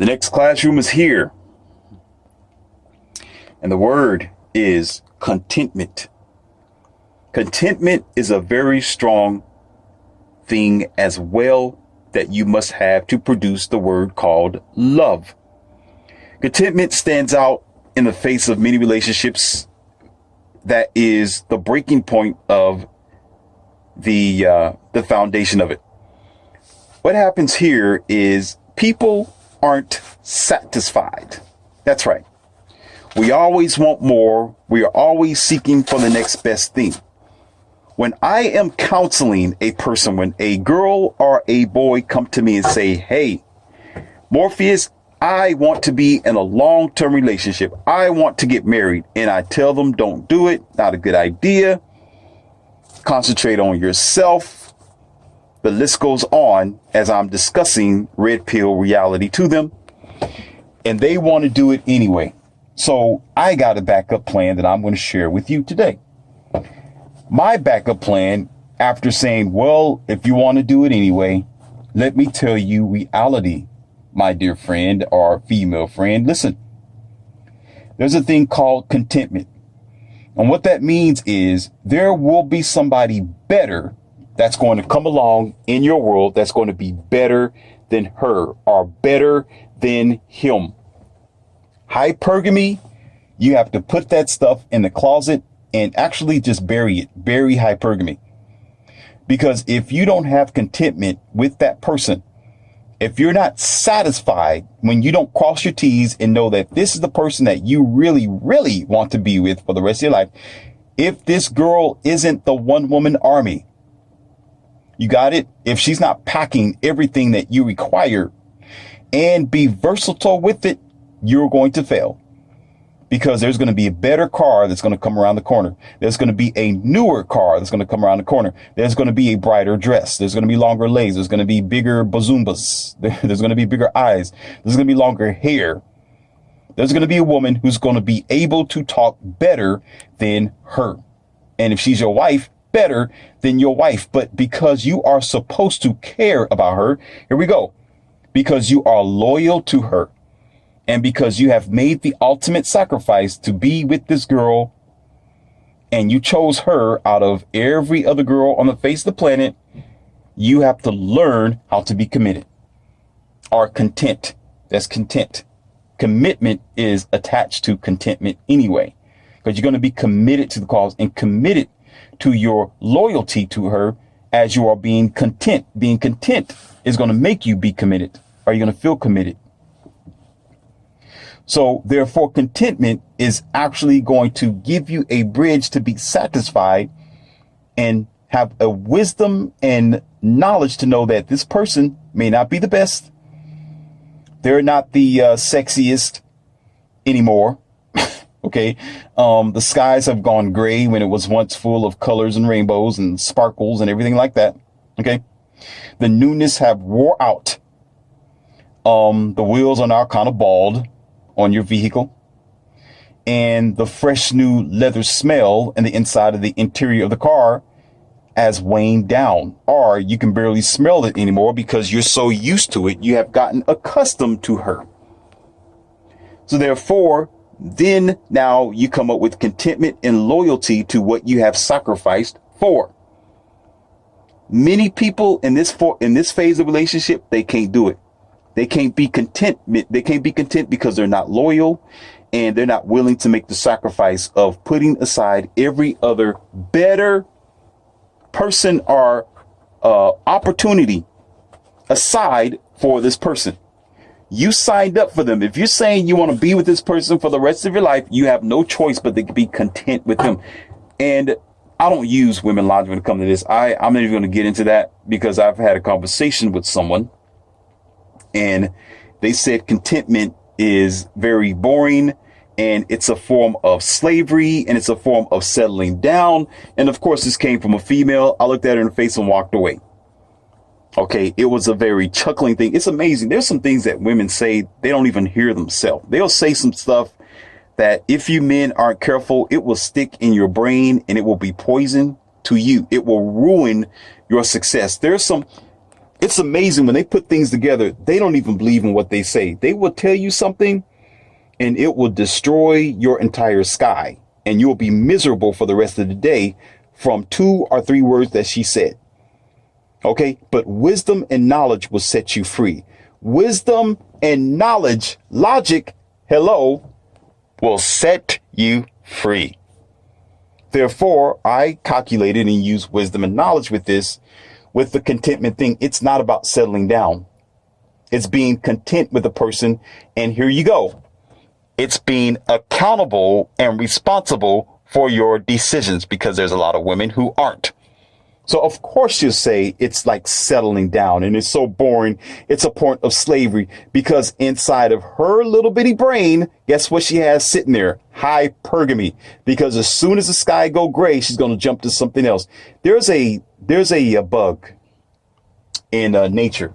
The next classroom is here. And the word is contentment. Contentment is a very strong thing as well that you must have to produce the word called love. Contentment stands out in the face of many relationships. That is the breaking point of the foundation of it. What happens here is people aren't satisfied. That's right. We always want more. We are always seeking for the next best thing. When I am counseling a person, when a girl or a boy come to me and say, hey, Morpheus, I want to be in a long-term relationship. I want to get married. And I tell them, don't do it. Not a good idea. Concentrate on yourself. The list goes on as I'm discussing red pill reality to them. And they want to do it anyway. So I got a backup plan that I'm going to share with you today. My backup plan, after saying, well, if you want to do it anyway, let me tell you reality, my dear friend or female friend. Listen, there's a thing called contentment. And what that means is there will be somebody better that's going to come along in your world that's going to be better than her or better than him. Hypergamy, you have to put that stuff in the closet and actually just bury it. Bury hypergamy. Because if you don't have contentment with that person, if you're not satisfied when you don't cross your T's and know that this is the person that you really, really want to be with for the rest of your life, if this girl isn't the one woman army, you got it? If she's not packing everything that you require and be versatile with it, you're going to fail. Because there's going to be a better car that's going to come around the corner. There's going to be a newer car that's going to come around the corner. There's going to be a brighter dress. There's going to be longer legs. There's going to be bigger bazoombas. There's going to be bigger eyes. There's going to be longer hair. There's going to be a woman who's going to be able to talk better than her. And if she's your wife, better than your wife. But because you are supposed to care about her, here we go. Because you are loyal to her. And because you have made the ultimate sacrifice to be with this girl and you chose her out of every other girl on the face of the planet, you have to learn how to be committed or content. That's content. Commitment is attached to contentment anyway, because you're going to be committed to the cause and committed to your loyalty to her as you are being content. Being content is going to make you be committed. Are you going to feel committed? So therefore, contentment is actually going to give you a bridge to be satisfied and have a wisdom and knowledge to know that this person may not be the best. They're not the sexiest anymore. OK, the skies have gone gray when it was once full of colors and rainbows and sparkles and everything like that. OK, the newness have wore out. The wheels are now kind of bald on your vehicle, and the fresh new leather smell in the inside of the interior of the car has waned down, or you can barely smell it anymore because you're so used to it. You have gotten accustomed to her. So therefore, then now you come up with contentment and loyalty to what you have sacrificed for. Many people in this phase of relationship, they can't do it. They can't be content. They can't be content because they're not loyal and they're not willing to make the sacrifice of putting aside every other better person or opportunity aside for this person. You signed up for them. If you're saying you want to be with this person for the rest of your life, you have no choice but to be content with them. And I don't use women logic when it comes to this. I'm not even going to get into that because I've had a conversation with someone and they said contentment is very boring and it's a form of slavery and it's a form of settling down. And of course, this came from a female. I looked at her in the face and walked away. Okay, it was a very chuckling thing. It's amazing. There's some things that women say they don't even hear themselves. They'll say some stuff that if you men aren't careful, it will stick in your brain and it will be poison to you. It will ruin your success. There's some It's amazing when they put things together. They don't even believe in what they say. They will tell you something and it will destroy your entire sky. And you'll be miserable for the rest of the day from 2 or 3 words that she said. Okay. But wisdom and knowledge will set you free. Wisdom and knowledge, logic, hello, will set you free. Therefore, I calculated and used wisdom and knowledge with this, with the contentment thing. It's not about settling down. It's being content with the person. And here you go. It's being accountable and responsible for your decisions, because there's a lot of women who aren't. So of course you say it's like settling down, and it's so boring. It's a point of slavery, because inside of her little bitty brain, guess what she has sitting there? Hypergamy. Because as soon as the sky go gray, she's going to jump to something else. There's a bug in nature.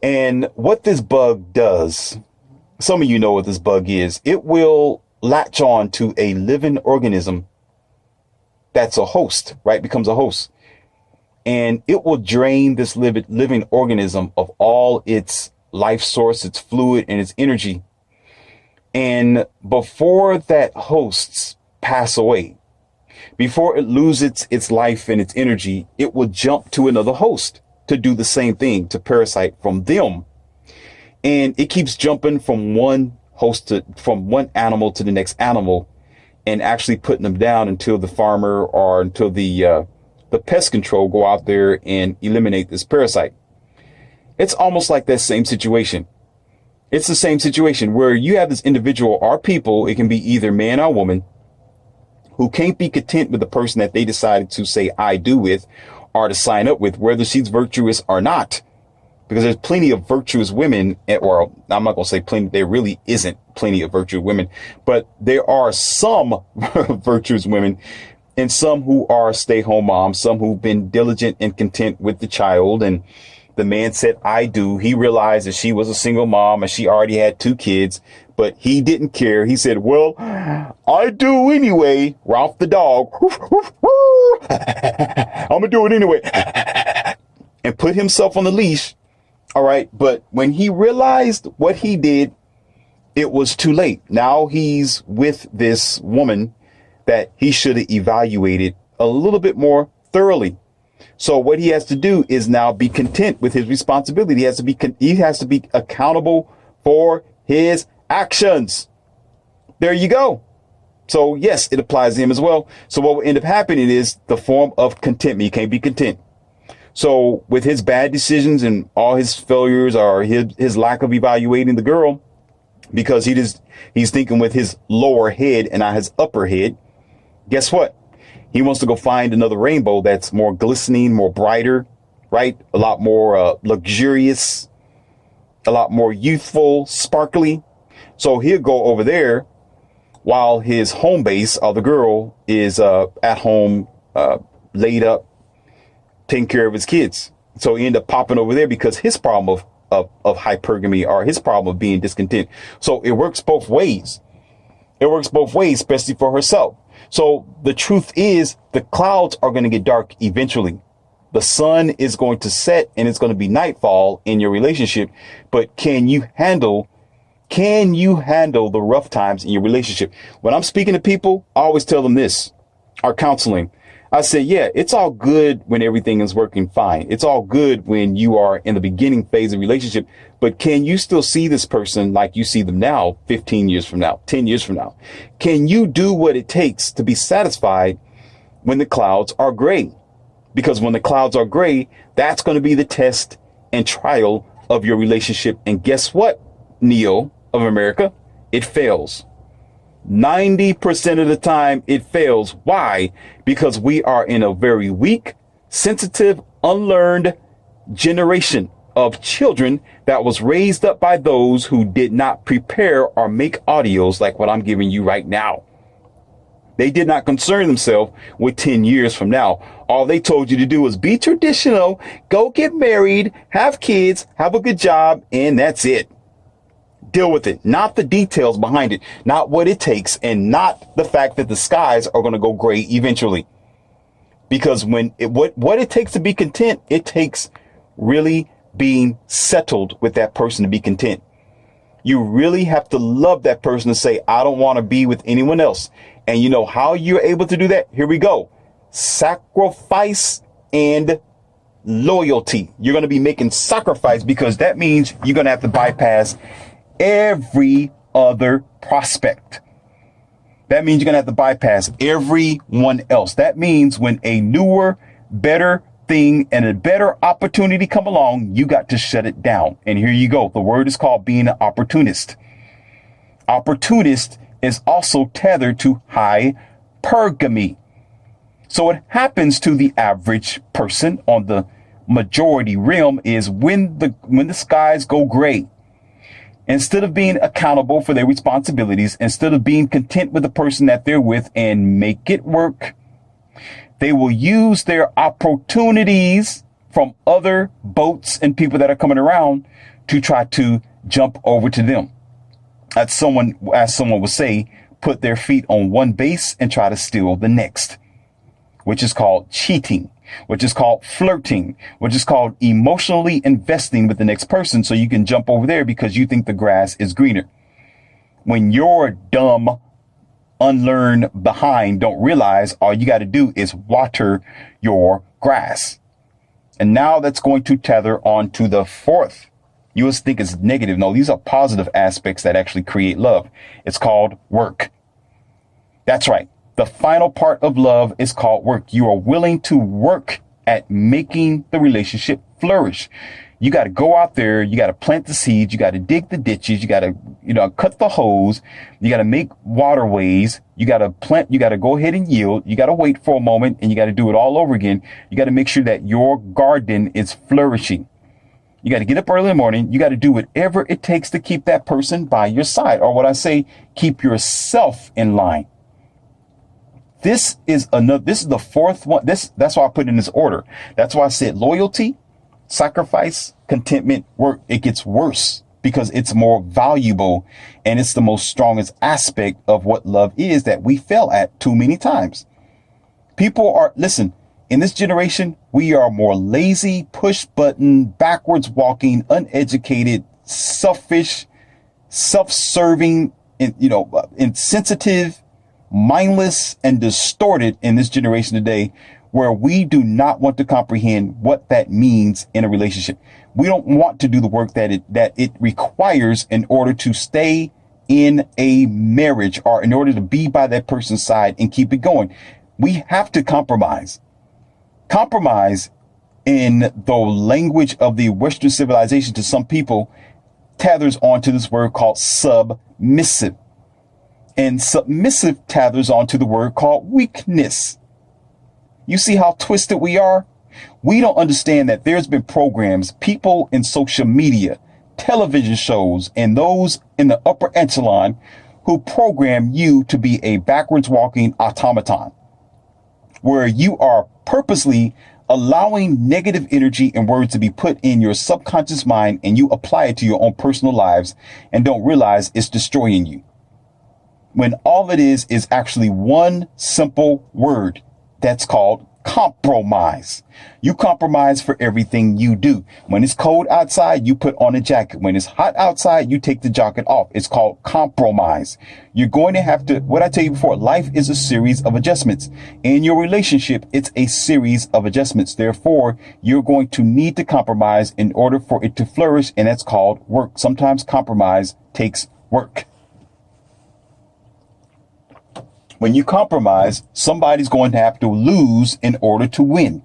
And what this bug does, some of you know what this bug is. It will latch on to a living organism that's a host, right? Becomes a host. And it will drain this living organism of all its life source, its fluid, and its energy. And before that hosts pass away, before it loses its life and its energy, it will jump to another host to do the same thing, to parasite from them. And it keeps jumping from one from one animal to the next animal, and actually putting them down until the farmer or until the pest control go out there and eliminate this parasite. It's almost like that same situation. It's the same situation where you have this individual or people, it can be either man or woman, who can't be content with the person that they decided to say I do with, or to sign up with, whether she's virtuous or not. Because there's plenty of virtuous women, or I'm not going to say plenty, there really isn't plenty of virtuous women, but there are some virtuous women, and some who are stay-home moms, some who've been diligent and content with the child. And the man said, I do. He realized that she was a single mom and she already had 2 kids, but he didn't care. He said, well, I do anyway. Ralph the dog. I'm going to do it anyway. And put himself on the leash. All right. But when he realized what he did, it was too late. Now he's with this woman that he should have evaluated a little bit more thoroughly. So what he has to do is now be content with his responsibility. He has to be accountable for his actions. There you go. So yes, it applies to him as well. So what will end up happening is the form of contentment. You can't be content. So with his bad decisions and all his failures, or his lack of evaluating the girl, because he's thinking with his lower head and not his upper head, guess what? He wants to go find another rainbow that's more glistening, more brighter, right? A lot more luxurious, a lot more youthful, sparkly. So he'll go over there while his home base, or the girl, is at home, laid up, taking care of his kids. So he ended up popping over there because his problem of hypergamy, or his problem of being discontent. So it works both ways. It works both ways, especially for herself. So the truth is, the clouds are going to get dark eventually. The sun is going to set and it's going to be nightfall in your relationship. But can you handle the rough times in your relationship? When I'm speaking to people, I always tell them this, our counseling. I say, yeah, it's all good when everything is working fine. It's all good when you are in the beginning phase of relationship. But can you still see this person like you see them now, 15 years from now, 10 years from now? Can you do what it takes to be satisfied when the clouds are gray? Because when the clouds are gray, that's going to be the test and trial of your relationship. And guess what, Neo of America? It fails. 90% of the time it fails. Why? Because we are in a very weak, sensitive, unlearned generation of children that was raised up by those who did not prepare or make audios like what I'm giving you right now. They did not concern themselves with 10 years from now. All they told you to do was be traditional, go get married, have kids, have a good job, and that's it. Deal with it, not the details behind it, not what it takes, and not the fact that the skies are going to go gray eventually. Because what it takes to be content, it takes really being settled with that person to be content. You really have to love that person to say, I don't want to be with anyone else. And you know how you're able to do that? Here we go. Sacrifice and loyalty. You're going to be making sacrifice, because that means you're going to have to bypass every other prospect. That means you're going to have to bypass everyone else. That means when a newer, better thing and a better opportunity come along, you got to shut it down. And here you go. The word is called being an opportunist. Opportunist is also tethered to hypergamy. So what happens to the average person on the majority realm is when the skies go gray, instead of being accountable for their responsibilities, instead of being content with the person that they're with and make it work, they will use their opportunities from other boats and people that are coming around to try to jump over to them. As someone would say, put their feet on one base and try to steal the next, which is called cheating, which is called flirting, which is called emotionally investing with the next person so you can jump over there because you think the grass is greener. When you're dumb, unlearned behind don't realize all you got to do is water your grass. And now that's going to tether on to the fourth. You always think it's negative. No, these are positive aspects that actually create love. It's called work. That's right. The final part of love is called work. You are willing to work at making the relationship flourish. You got to go out there. You got to plant the seeds. You got to dig the ditches. You got to, cut the hose. You got to make waterways. You got to plant. You got to go ahead and yield. You got to wait for a moment and you got to do it all over again. You got to make sure that your garden is flourishing. You got to get up early in the morning. You got to do whatever it takes to keep that person by your side, or what I say, keep yourself in line. This is the fourth one. That's why I put it in this order. That's why I said loyalty, sacrifice, contentment, work. It gets worse because it's more valuable and it's the most strongest aspect of what love is that we fail at too many times. Listen, in this generation, we are more lazy, push button, backwards walking, uneducated, selfish, self-serving, insensitive, mindless, and distorted in this generation today, where we do not want to comprehend what that means in a relationship. We don't want to do the work that it requires in order to stay in a marriage or in order to be by that person's side and keep it going. We have to compromise. Compromise, in the language of the Western civilization to some people, tethers onto this word called submissive. And submissive tethers onto the word called weakness. You see how twisted we are? We don't understand that there's been programs, people in social media, television shows, and those in the upper echelon who program you to be a backwards walking automaton, where you are purposely allowing negative energy and words to be put in your subconscious mind, and you apply it to your own personal lives and don't realize it's destroying you. When all it is actually one simple word that's called compromise. You compromise for everything you do. When it's cold outside, you put on a jacket. When it's hot outside, you take the jacket off. It's called compromise. You're going to have to, what I tell you before, life is a series of adjustments. In your relationship, it's a series of adjustments. Therefore, you're going to need to compromise in order for it to flourish, and that's called work. Sometimes compromise takes work. When you compromise, somebody's going to have to lose in order to win.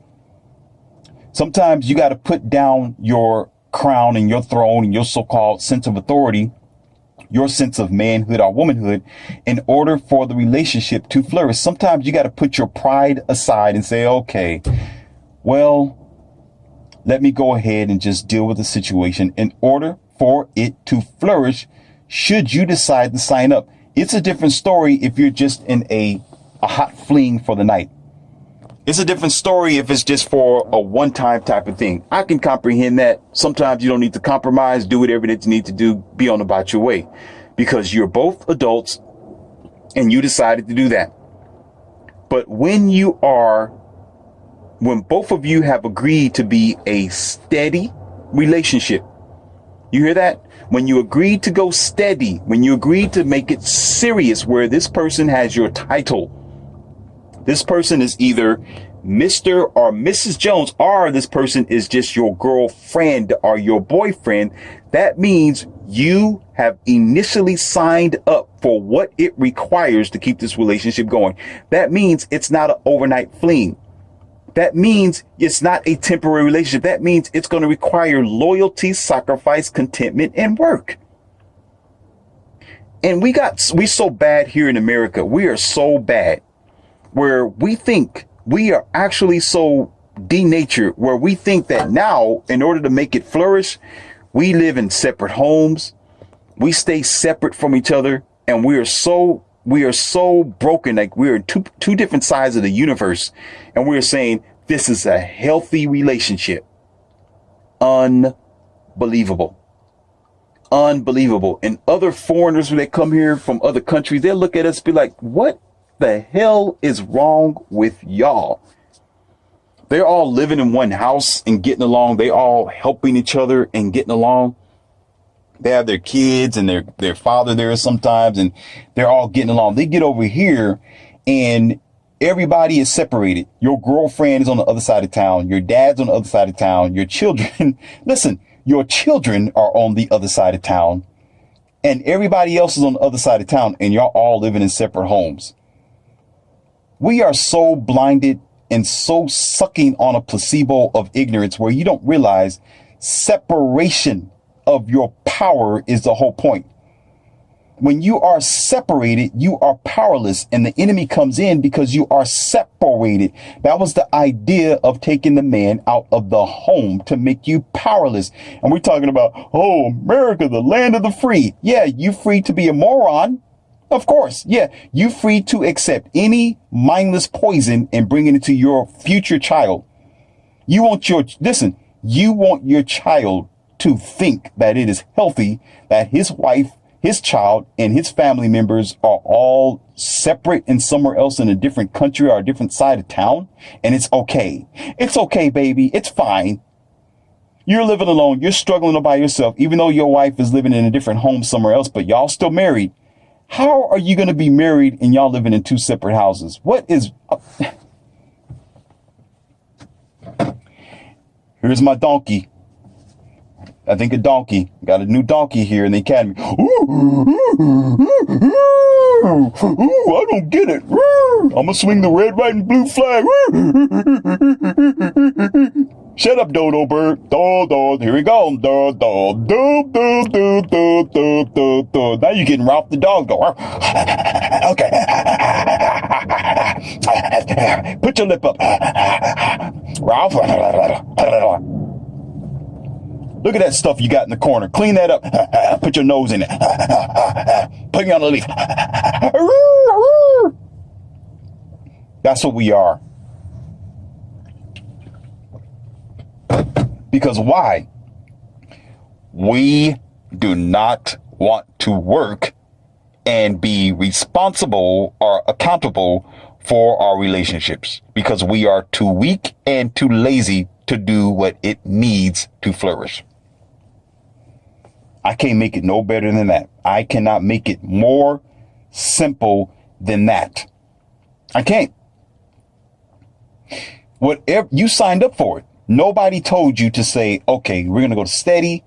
Sometimes you got to put down your crown and your throne and your so-called sense of authority, your sense of manhood or womanhood, in order for the relationship to flourish. Sometimes you got to put your pride aside and say, okay, well, let me go ahead and just deal with the situation in order for it to flourish. Should you decide to sign up? It's a different story if you're just in a hot fling for the night. It's a different story if it's just for a one-time type of thing. I can comprehend that. Sometimes you don't need to compromise. Do whatever that you need to do. Be on about your way, because you're both adults and you decided to do that. But when you are when both of you have agreed to be a steady relationship. You hear that? When you agree to go steady, when you agree to make it serious, where this person has your title, this person is either Mr. or Mrs. Jones, or this person is just your girlfriend or your boyfriend, that means you have initially signed up for what it requires to keep this relationship going. That means it's not an overnight fling. That means it's not a temporary relationship. That means it's going to require loyalty, sacrifice, contentment, and work. And we so bad here in America. We are so bad where we think we are actually so denatured, where we think that now, in order to make it flourish, we live in separate homes. We stay separate from each other. And we are so broken. Like we're two different sides of the universe. And we're saying this is a healthy relationship. Unbelievable. Unbelievable. And other foreigners, when they come here from other countries, they'll look at us and be like, what the hell is wrong with y'all? They're all living in one house and getting along. They all helping each other and getting along. They have their kids and their father there sometimes, and they're all getting along. They get over here and everybody is separated. Your girlfriend is on the other side of town. Your dad's on the other side of town. Your children, listen, your children are on the other side of town, and everybody else is on the other side of town, and y'all all living in separate homes. We are so blinded and so sucking on a placebo of ignorance where you don't realize separation of your power is the whole point. When you are separated, you are powerless, and the enemy comes in because you are separated. That was the idea of taking the man out of the home, to make you powerless. And we're talking about, oh, America, the land of the free. Yeah, you free to be a moron. Of course. Yeah, you free to accept any mindless poison and bring it into your future child. You want your child to think that it is healthy, that his wife, his child, and his family members are all separate and somewhere else in a different country or a different side of town. And it's okay. It's okay, baby. It's fine. You're living alone. You're struggling all by yourself, even though your wife is living in a different home somewhere else, but y'all still married. How are you going to be married and y'all living in two separate houses? What is... Here's my donkey. I think a donkey. Got a new donkey here in the academy. Ooh, I don't get it. I'm going to swing the red, white, and blue flag. Shut up, dodo bird. Do. Here we go. Do. Now you're getting Ralph the dog. Go. Okay. Put your lip up. Ralph. Look at that stuff you got in the corner. Clean that up. Put your nose in it. Put me on the leaf. That's what we are. Because why? We do not want to work and be responsible or accountable for our relationships, because we are too weak and too lazy to do what it needs to flourish. I can't make it no better than that. I cannot make it more simple than that. I can't. Whatever you signed up for it. Nobody told you to say, okay, we're going to go steady.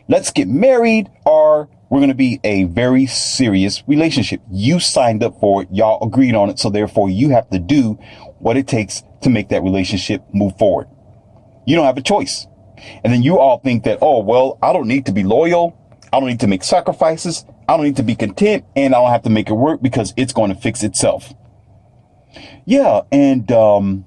Let's get married, or we're going to be a very serious relationship. You signed up for it. Y'all agreed on it. So therefore you have to do what it takes to make that relationship move forward. You don't have a choice. And then you all think that, oh, well, I don't need to be loyal. I don't need to make sacrifices. I don't need to be content, and I don't have to make it work because it's going to fix itself. Yeah. And,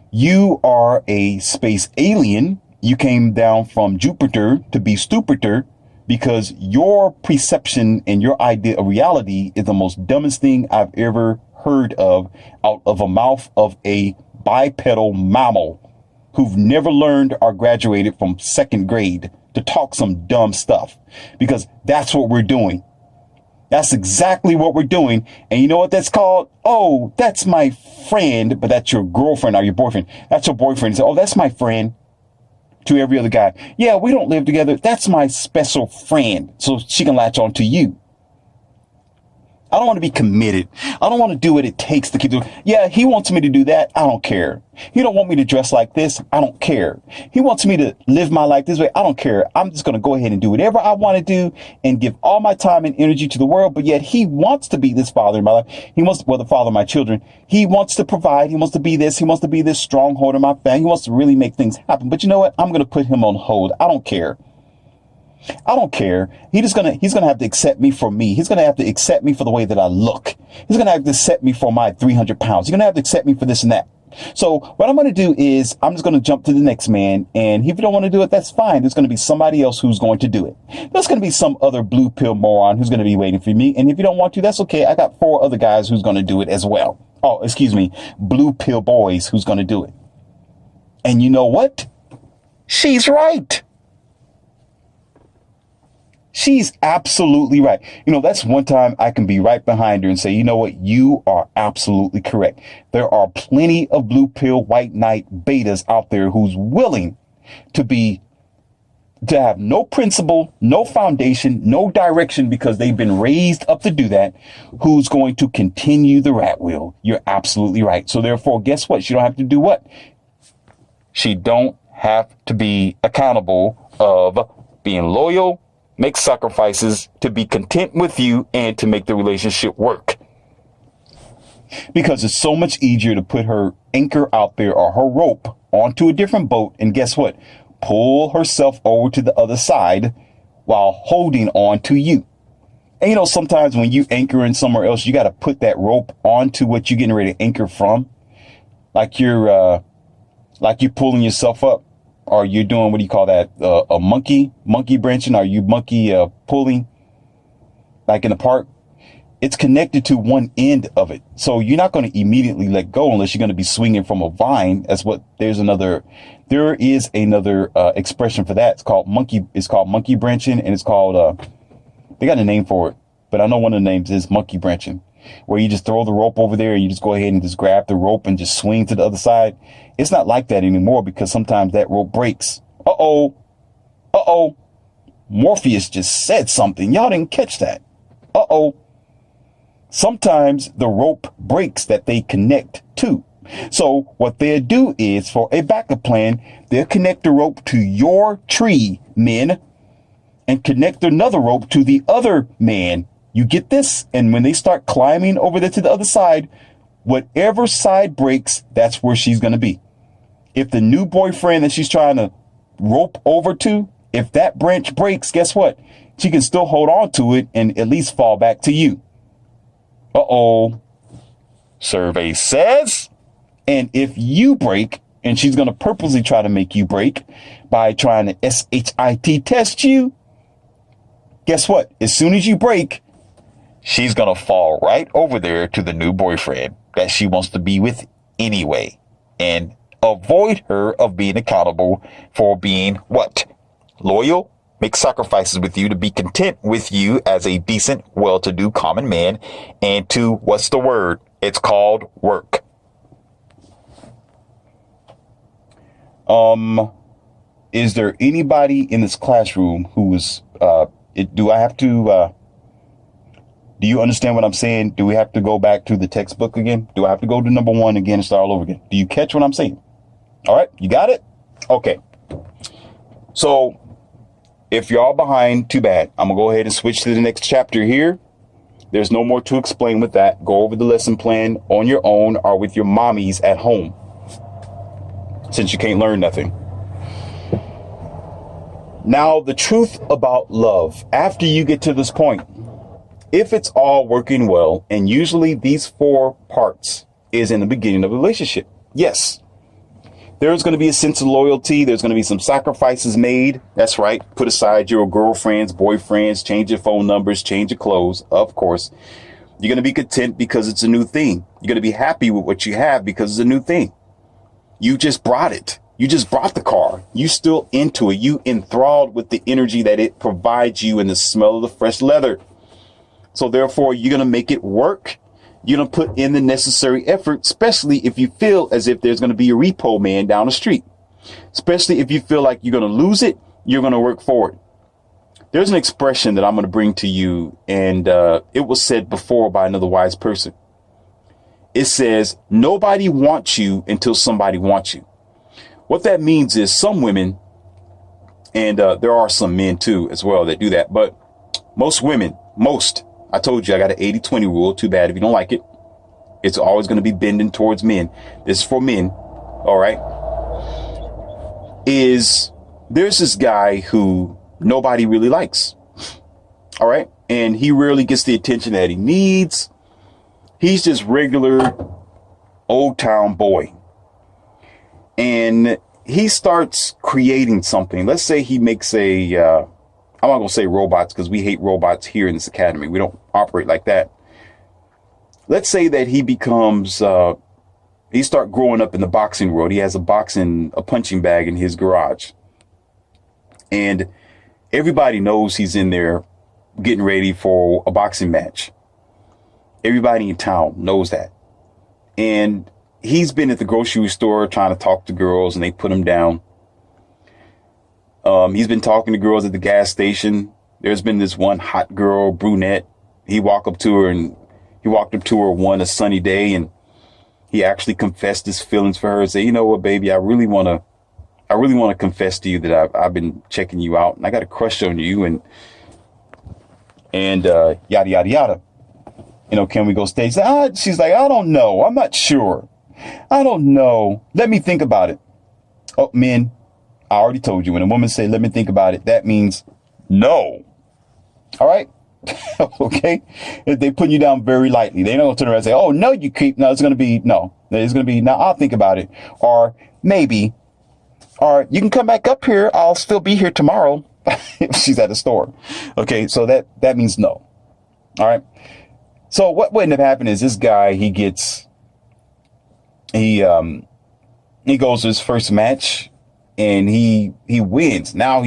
you are a space alien. You came down from Jupiter to be stupider, because your perception and your idea of reality is the most dumbest thing I've ever heard of out of a mouth of a bipedal mammal who've never learned or graduated from second grade to talk some dumb stuff, because that's what we're doing. That's exactly what we're doing. And you know what that's called? Oh, that's my friend, but that's your girlfriend or your boyfriend. That's your boyfriend. So, oh, that's my friend to every other guy. Yeah, we don't live together. That's my special friend. So she can latch on to you. I don't want to be committed. I don't want to do what it takes to keep doing. Yeah, he wants me to do that. I don't care. He don't want me to dress like this. I don't care. He wants me to live my life this way. I don't care. I'm just going to go ahead and do whatever I want to do and give all my time and energy to the world. But yet he wants to be this father in my life. He wants to, well, the father of my children. He wants to provide. He wants to be this. He wants to be this stronghold in my family. He wants to really make things happen. But you know what? I'm going to put him on hold. I don't care. I don't care. He's going to have to accept me for me. He's going to have to accept me for the way that I look. He's going to have to accept me for my 300 pounds. He's going to have to accept me for this and that. So what I'm going to do is I'm just going to jump to the next man. And if you don't want to do it, that's fine. There's going to be somebody else who's going to do it. There's going to be some other blue pill moron who's going to be waiting for me. And if you don't want to, that's okay. I got 4 other guys who's going to do it as well. Oh, excuse me. Blue pill boys who's going to do it. And you know what? She's right. She's absolutely right. You know, that's one time I can be right behind her and say, you know what? You are absolutely correct. There are plenty of blue pill white knight betas out there who's willing to have no principle, no foundation, no direction because they've been raised up to do that, who's going to continue the rat wheel. You're absolutely right. So therefore, guess what? She don't have to do what? She don't have to be accountable of being loyal, make sacrifices, to be content with you, and to make the relationship work. Because it's so much easier to put her anchor out there or her rope onto a different boat and guess what? Pull herself over to the other side while holding on to you. And you know, sometimes when you anchor in somewhere else, you got to put that rope onto what you're getting ready to anchor from. Like you're pulling yourself up. Or you're doing, what do you call that? A monkey branching? Are you monkey pulling? Like in the park? It's connected to one end of it. So you're not going to immediately let go unless you're going to be swinging from a vine. There is another expression for that. It's called monkey branching, and it's called, they got a name for it, but I know one of the names is monkey branching, where you just throw the rope over there and you just go ahead and just grab the rope and just swing to the other side. It's not like that anymore because sometimes that rope breaks. Uh-oh. Morpheus just said something. Y'all didn't catch that. Uh-oh. Sometimes the rope breaks that they connect to. So what they'll do is, for a backup plan, they'll connect the rope to your tree, men, and connect another rope to the other man. You get this? And when they start climbing over there to the other side, whatever side breaks, that's where she's going to be. If the new boyfriend that she's trying to rope over to, if that branch breaks, guess what? She can still hold on to it and at least fall back to you. Uh-oh. Survey says. And if you break, and she's going to purposely try to make you break by trying to SHIT test you, guess what? As soon as you break, she's going to fall right over there to the new boyfriend that she wants to be with anyway. And avoid her of being accountable for being what? Loyal, make sacrifices with you, to be content with you as a decent, well-to-do common man, and to, what's the word? It's called work. Is there anybody in this classroom who is, do you understand what I'm saying? Do we have to go back to the textbook again? Do I have to go to number 1 again and start all over again? Do you catch what I'm saying? All right, you got it? Okay. So if you're all behind, too bad. I'm going to go ahead and switch to the next chapter here. There's no more to explain with that. Go over the lesson plan on your own or with your mommies at home, since you can't learn nothing. Now, the truth about love, after you get to this point, if it's all working well, and usually these 4 parts is in the beginning of a relationship. Yes, there's going to be a sense of loyalty. There's going to be some sacrifices made. That's right. Put aside your girlfriends, boyfriends, change your phone numbers, change your clothes. Of course, you're going to be content because it's a new thing. You're going to be happy with what you have because it's a new thing. You just brought it. You just brought the car. You still into it. You enthralled with the energy that it provides you and the smell of the fresh leather. So therefore, you're going to make it work. You're going to put in the necessary effort, especially if you feel as if there's going to be a repo man down the street. Especially if you feel like you're going to lose it, you're going to work for it. There's an expression that I'm going to bring to you, and it was said before by another wise person. It says, nobody wants you until somebody wants you. What that means is some women, and there are some men too as well that do that, but most women, I told you I got an 80-20 rule. Too bad if you don't like it. It's always going to be bending towards men. This is for men. All right. There's this guy who nobody really likes. All right. And he rarely gets the attention that he needs. He's just regular old town boy. And he starts creating something. Let's say he makes I'm not going to say robots because we hate robots here in this academy. We don't operate like that. Let's say that he becomes, he start growing up in the boxing world. He has a punching bag in his garage. And everybody knows he's in there getting ready for a boxing match. Everybody in town knows that. And he's been at the grocery store trying to talk to girls and they put him down. He's been talking to girls at the gas station. There's been this one hot girl, brunette. He walked up to her one a sunny day and he actually confessed his feelings for her and said, you know what, baby, I really want to confess to you that I've been checking you out and I got a crush on you and yada, yada, yada. Can we go stay? She's like, I don't know. I'm not sure. I don't know. Let me think about it. Oh, men, I already told you when a woman say, let me think about it, that means no. All right. Okay. They put you down very lightly. They're not going to turn around and say, oh, no, you creep. No, it's going to be no. It's going to be now. I'll think about it. Or maybe. Or you can come back up here. I'll still be here tomorrow. If she's at the store. Okay. So that means no. All right. So what would end up happening is this guy, he goes to his first match and he wins. Now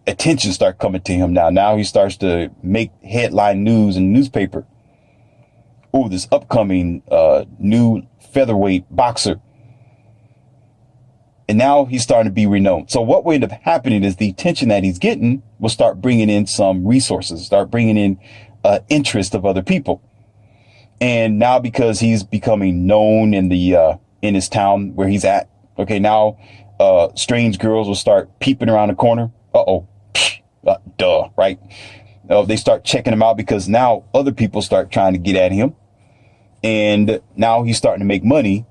attention start coming to him now. Now he starts to make headline news in the newspaper. Oh, this upcoming new featherweight boxer. And now he's starting to be renowned. So what will end up happening is the attention that he's getting will start bringing in some resources, start bringing in interest of other people. And now because he's becoming known in his town where he's at. Okay, now strange girls will start peeping around the corner. Right? They start checking him out because now other people start trying to get at him. And now he's starting to make money.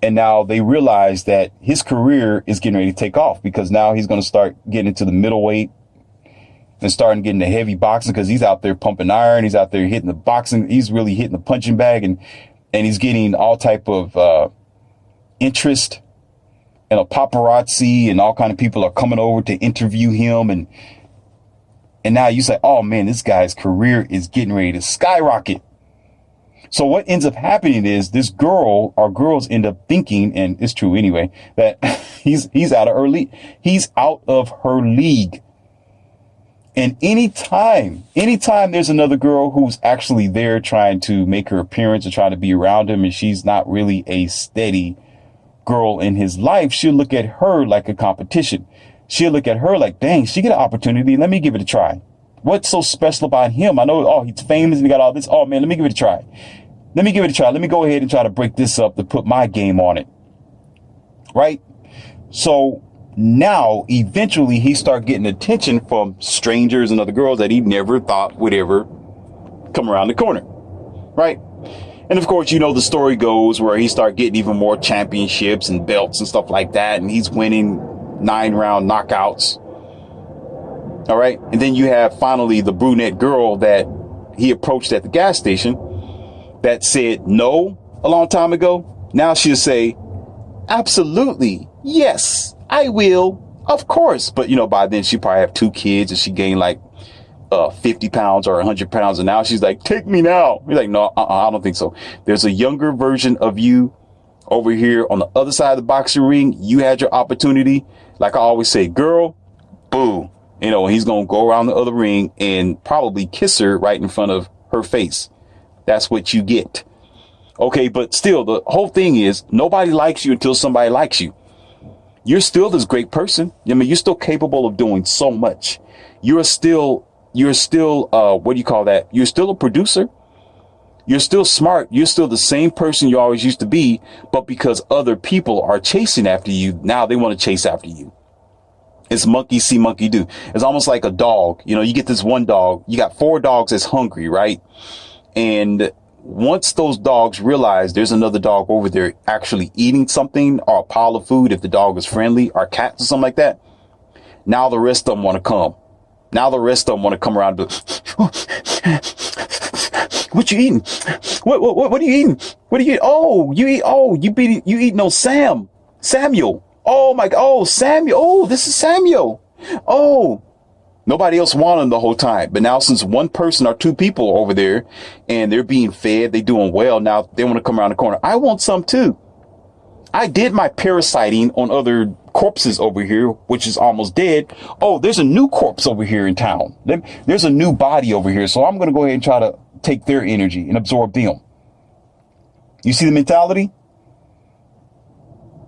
And now they realize that his career is getting ready to take off because now he's going to start getting into the middleweight and starting getting the heavy boxing because he's out there pumping iron. He's out there hitting the boxing. He's really hitting the punching bag and he's getting all type of interest and a paparazzi and all kind of people are coming over to interview him. And now you say, oh man, this guy's career is getting ready to skyrocket. So what ends up happening is this girl or girls end up thinking, and it's true anyway, that he's out of her league. He's out of her league. And anytime there's another girl who's actually there trying to make her appearance or trying to be around him, and she's not really a steady girl in his life, she'll look at her like a competition. She'll look at her like, dang, she get an opportunity. Let me give it a try. What's so special about him? I know, oh, he's famous and he got all this. Oh man, let me give it a try. Let me give it a try. Let me go ahead and try to break this up to put my game on it. Right? So now, eventually, he started getting attention from strangers and other girls that he never thought would ever come around the corner. Right? And of course, the story goes where he started getting even more championships and belts and stuff like that. And he's winning 9-round knockouts. All right. And then you have finally the brunette girl that he approached at the gas station that said no a long time ago. Now she'll say, absolutely. Yes, I will. Of course. But, by then she probably have 2 kids and she gained like 50 pounds or 100 pounds. And now she's like, take me now. You're like, no, I don't think so. There's a younger version of you over here on the other side of the boxing ring. You had your opportunity. Like I always say, girl, boo, He's going to go around the other ring and probably kiss her right in front of her face. That's what you get. Okay, but still, the whole thing is nobody likes you until somebody likes you. You're still this great person. I mean, you're still capable of doing so much. You're still, what do you call that? You're still a producer. You're still smart. You're still the same person you always used to be. But because other people are chasing after you, now they want to chase after you. It's monkey see, monkey do. It's almost like a dog. You get this one dog. You got 4 dogs that's hungry, right? And once those dogs realize there's another dog over there actually eating something or a pile of food, if the dog is friendly, or cats or something like that, now the rest of them want to come. Now the rest of them want to come around and be, what you eating? What are you eating? What are you eating? Oh, you eat no Samuel. Oh my God. Oh, Samuel. Oh, this is Samuel. Oh, nobody else wanted them the whole time. But now since one person or 2 people over there and they're being fed, they're doing well. Now they want to come around the corner. I want some too. I did my parasiting on other corpses over here, which is almost dead. Oh, there's a new corpse over here in town. There's a new body over here. So I'm going to go ahead and try to take their energy and absorb them. You see the mentality?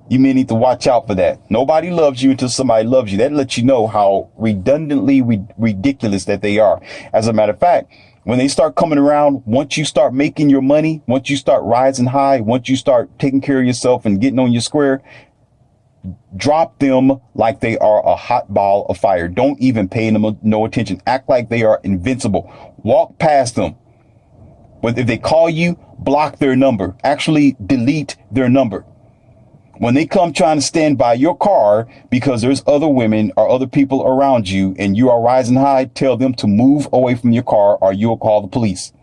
You may need to watch out for that. Nobody loves you until somebody loves you. That lets you know how redundantly ridiculous that they are. As a matter of fact, when they start coming around, once you start making your money, once you start rising high, once you start taking care of yourself and getting on your square, drop them like they are a hot ball of fire. Don't even pay them no attention. Act like they are invincible. Walk past them. But if they call you, block their number. Actually delete their number. When they come trying to stand by your car because there's other women or other people around you and you are rising high, tell them to move away from your car or you'll call the police.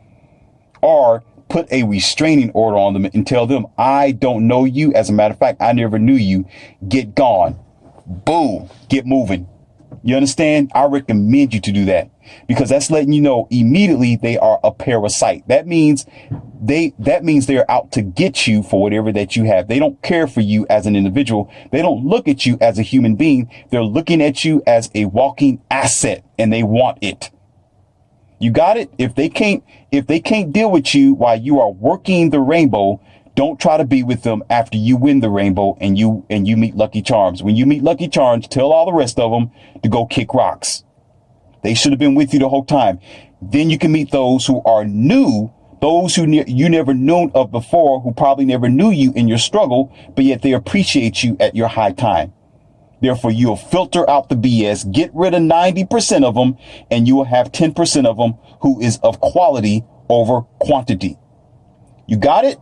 Or put a restraining order on them and tell them, I don't know you. As a matter of fact, I never knew you. Get gone. Boom. Get moving. You understand? I recommend you to do that because that's letting you know immediately they are a parasite. That means they are out to get you for whatever that you have. They don't care for you as an individual. They don't look at you as a human being. They're looking at you as a walking asset and they want it. You got it? If they can't deal with you while you are working the rainbow, don't try to be with them after you win the rainbow and you meet Lucky Charms. When you meet Lucky Charms, tell all the rest of them to go kick rocks. They should have been with you the whole time. Then you can meet those who are new, those who you never known of before, who probably never knew you in your struggle, but yet they appreciate you at your high time. Therefore, you'll filter out the BS, get rid of 90% of them, and you will have 10% of them who is of quality over quantity. You got it?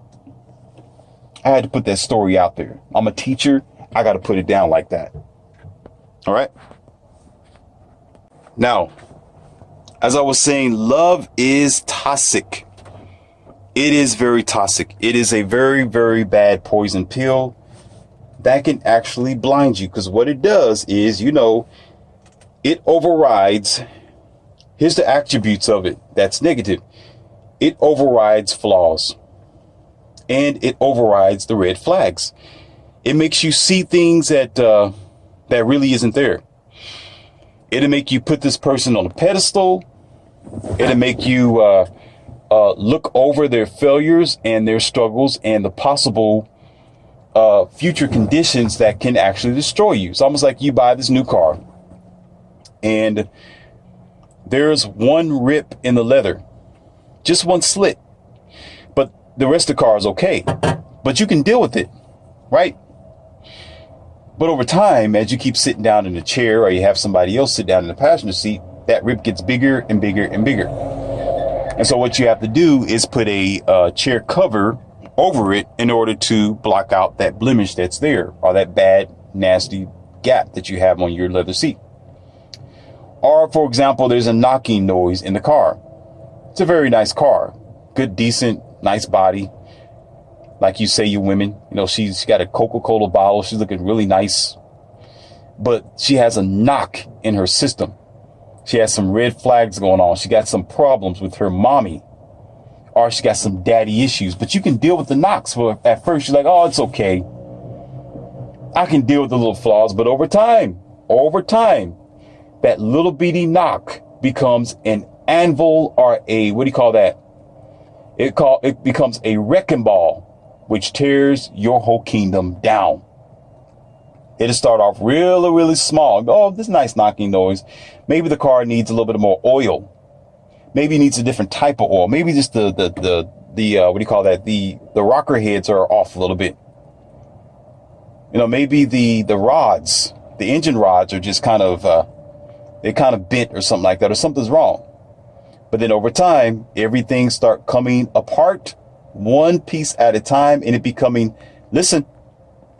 I had to put that story out there. I'm a teacher. I got to put it down like that. All right. Now, as I was saying, love is toxic. It is very toxic. It is a very, very bad poison pill that can actually blind you. Because what it does is, it overrides. Here's the attributes of it that's negative. It overrides flaws. And it overrides the red flags. It makes you see things that really isn't there. It'll make you put this person on a pedestal. It'll make you look over their failures and their struggles and the possible future conditions that can actually destroy you. It's almost like you buy this new car and there's one rip in the leather, just one slit. The rest of the car is okay, but you can deal with it, right? But over time, as you keep sitting down in the chair or you have somebody else sit down in the passenger seat, that rip gets bigger and bigger and bigger. And so what you have to do is put a chair cover over it in order to block out that blemish that's there or that bad, nasty gap that you have on your leather seat. Or, for example, there's a knocking noise in the car. It's a very nice car, good, decent, nice body. Like you say, you women, she's got a Coca-Cola bottle. She's looking really nice, but she has a knock in her system. She has some red flags going on. She got some problems with her mommy, or she got some daddy issues, but you can deal with the knocks. For at first she's like, oh, it's okay. I can deal with the little flaws, but over time, that little bitty knock becomes an anvil, or a, what do you call that? It becomes a wrecking ball, which tears your whole kingdom down. It'll start off really, really small. Oh, this nice knocking noise. Maybe the car needs a little bit more oil. Maybe it needs a different type of oil. Maybe just the what do you call that? The rocker heads are off a little bit. You know, maybe the rods, the engine rods are just kind of, they're kind of bent or something like that, or something's wrong. But then over time, everything start coming apart one piece at a time, and it becoming, listen,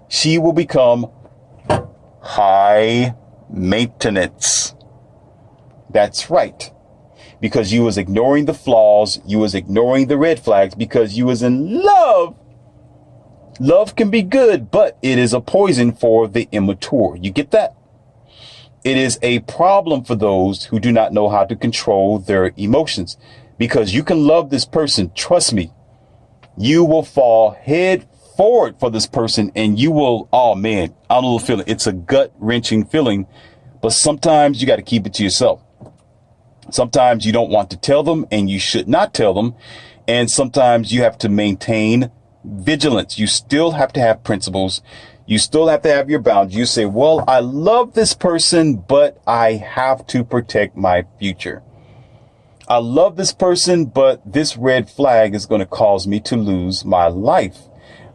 she will become high maintenance. That's right. Because you was ignoring the flaws, you was ignoring the red flags, because you was in love. Love can be good, but it is a poison for the immature. You get that? It is a problem for those who do not know how to control their emotions, because you can love this person. Trust me, you will fall head forward for this person, and you will, oh man, I don't know the feeling. It's a gut wrenching feeling, but sometimes you got to keep it to yourself. Sometimes you don't want to tell them, and you should not tell them. And sometimes you have to maintain vigilance. You still have to have principles. You still have to have your boundaries. You say, well, I love this person, but I have to protect my future. I love this person, but this red flag is going to cause me to lose my life.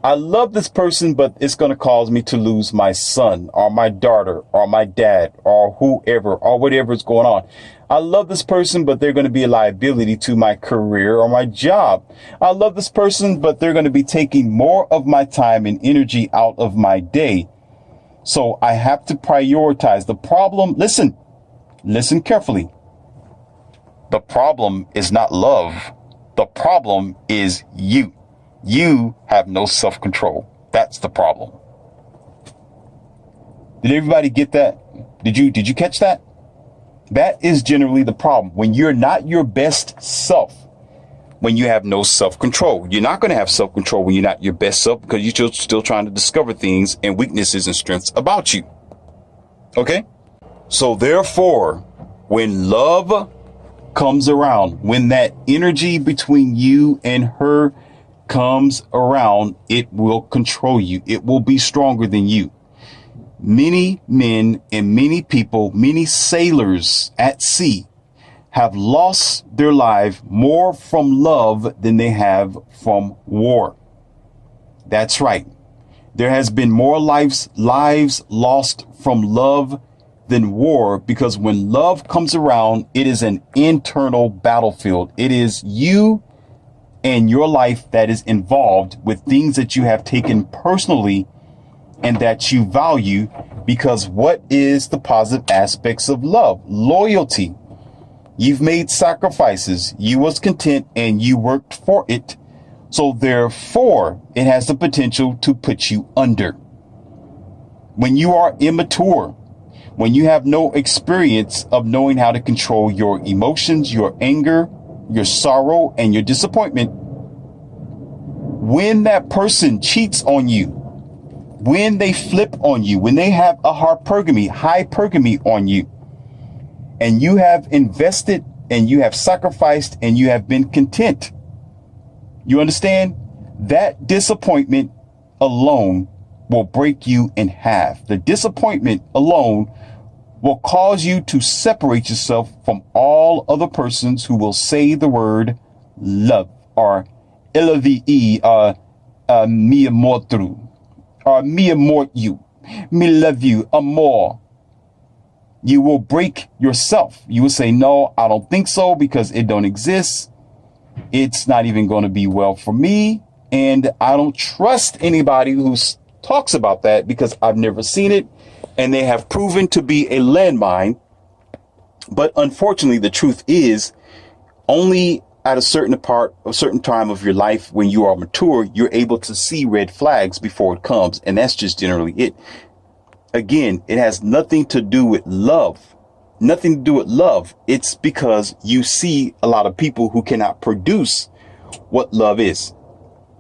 I love this person, but it's going to cause me to lose my son or my daughter or my dad or whoever or whatever is going on. I love this person, but they're going to be a liability to my career or my job. I love this person, but they're going to be taking more of my time and energy out of my day. So I have to prioritize. The problem, listen carefully. The problem is not love. The problem is you. You have no self-control. That's the problem. Did everybody get that? Did you catch that? That is generally the problem. When you're not your best self, when you have no self-control, you're not going to have self-control when you're not your best self, because you're still trying to discover things and weaknesses and strengths about you. Okay? So therefore, when love comes around, when that energy between you and her comes around, it will control you. It will be stronger than you. Many men and many people, many sailors at sea have lost their life more from love than they have from war. That's right. There has been more lives lost from love than war, because when love comes around, it is an internal battlefield. It is you and your life that is involved with things that you have taken personally and that you value, because what is the positive aspects of love? Loyalty. You've made sacrifices. You was content and you worked for it. So therefore, it has the potential to put you under. When you are immature, when you have no experience of knowing how to control your emotions, your anger, your sorrow, and your disappointment, when that person cheats on you, when they flip on you, when they have a hypergamy on you, and you have invested and you have sacrificed and you have been content, you understand? That disappointment alone will break you in half. The disappointment alone will cause you to separate yourself from all other persons who will say the word love, or LVE, mi amor, or me amor you, me love you, amor. You will break yourself. You will say, no, I don't think so, because it don't exist. It's not even going to be well for me. And I don't trust anybody who talks about that, because I've never seen it. And they have proven to be a landmine. But unfortunately, the truth is, only at a certain time of your life, when you are mature, you're able to see red flags before it comes. And that's just generally it. Again, it has nothing to do with love. Nothing to do with love. It's because you see a lot of people who cannot produce what love is.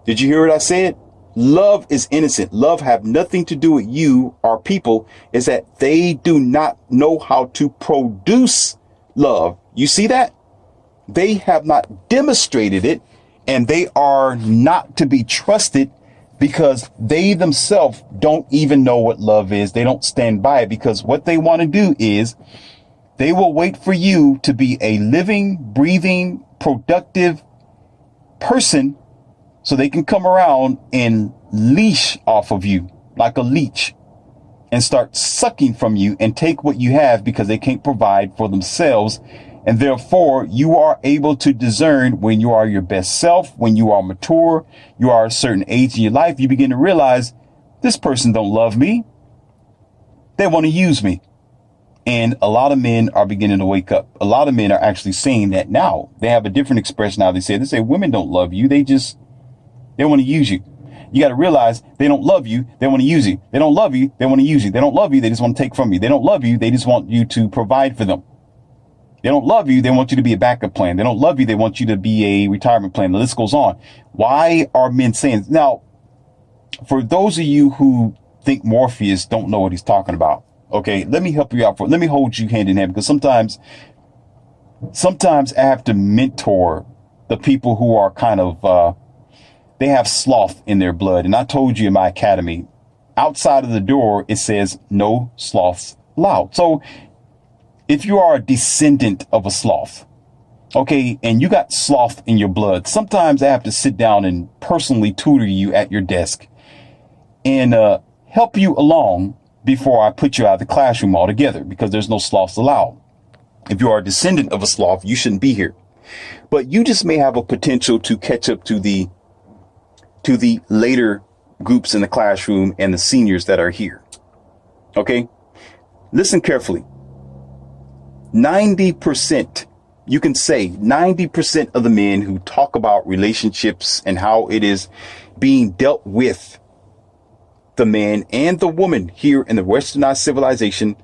Did you hear what I said? Love is innocent. Love have nothing to do with you or people. Is that they do not know how to produce love. You see that? They have not demonstrated it, and they are not to be trusted because they themselves don't even know what love is. They don't stand by it, because what they want to do is they will wait for you to be a living, breathing, productive person so they can come around and leash off of you like a leech and start sucking from you and take what you have, because they can't provide for themselves. And therefore, you are able to discern when you are your best self, when you are mature, you are a certain age in your life. You begin to realize this person don't love me. They want to use me. And a lot of men are beginning to wake up. A lot of men are actually saying that now. They have a different expression now. They say women don't love you. They want to use you. You got to realize they don't love you. They want to use you. They don't love you. They want to use you. They don't love you. They just want to take from you. They don't love you. They just want you to provide for them. They don't love you. They want you to be a backup plan. They don't love you. They want you to be a retirement plan. The list goes on. Why are men saying now? For those of you who think Morpheus don't know what he's talking about, okay, let me help you out. Let me hold you hand in hand, because sometimes I have to mentor the people who are kind of they have sloth in their blood. And I told you in my academy, outside of the door, it says no sloths allowed. So if you are a descendant of a sloth, okay, and you got sloth in your blood, sometimes I have to sit down and personally tutor you at your desk and help you along before I put you out of the classroom altogether, because there's no sloths allowed. If you are a descendant of a sloth, you shouldn't be here. But you just may have a potential to catch up to the later groups in the classroom and the seniors that are here. Okay? Listen carefully. 90%, you can say 90% of the men who talk about relationships and how it is being dealt with the man and the woman here in the westernized civilization,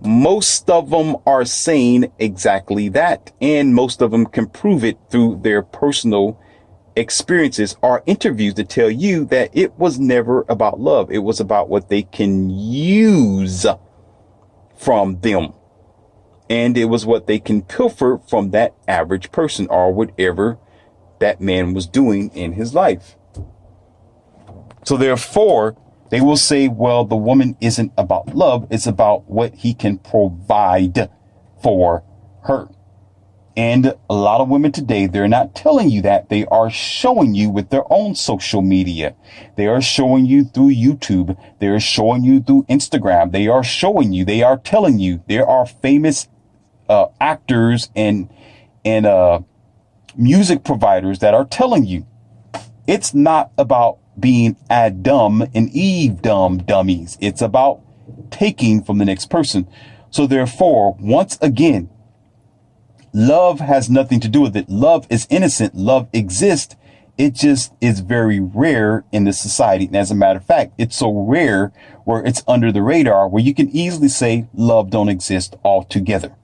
most of them are saying exactly that. And most of them can prove it through their personal experiences or interviews to tell you that it was never about love. It was about what they can use from them. And it was what they can pilfer from that average person or whatever that man was doing in his life. So therefore, they will say, well, the woman isn't about love. It's about what he can provide for her. And a lot of women today, they're not telling you that. They are showing you with their own social media. They are showing you through YouTube. They are showing you through Instagram. They are showing you. They are telling you. There are famous actors and music providers that are telling you it's not about being Adam and Eve dummies. It's about taking from the next person. So therefore, once again, love has nothing to do with it. Love is innocent. Love exists. It just is very rare in this society. And as a matter of fact, it's so rare where it's under the radar, where you can easily say love don't exist altogether.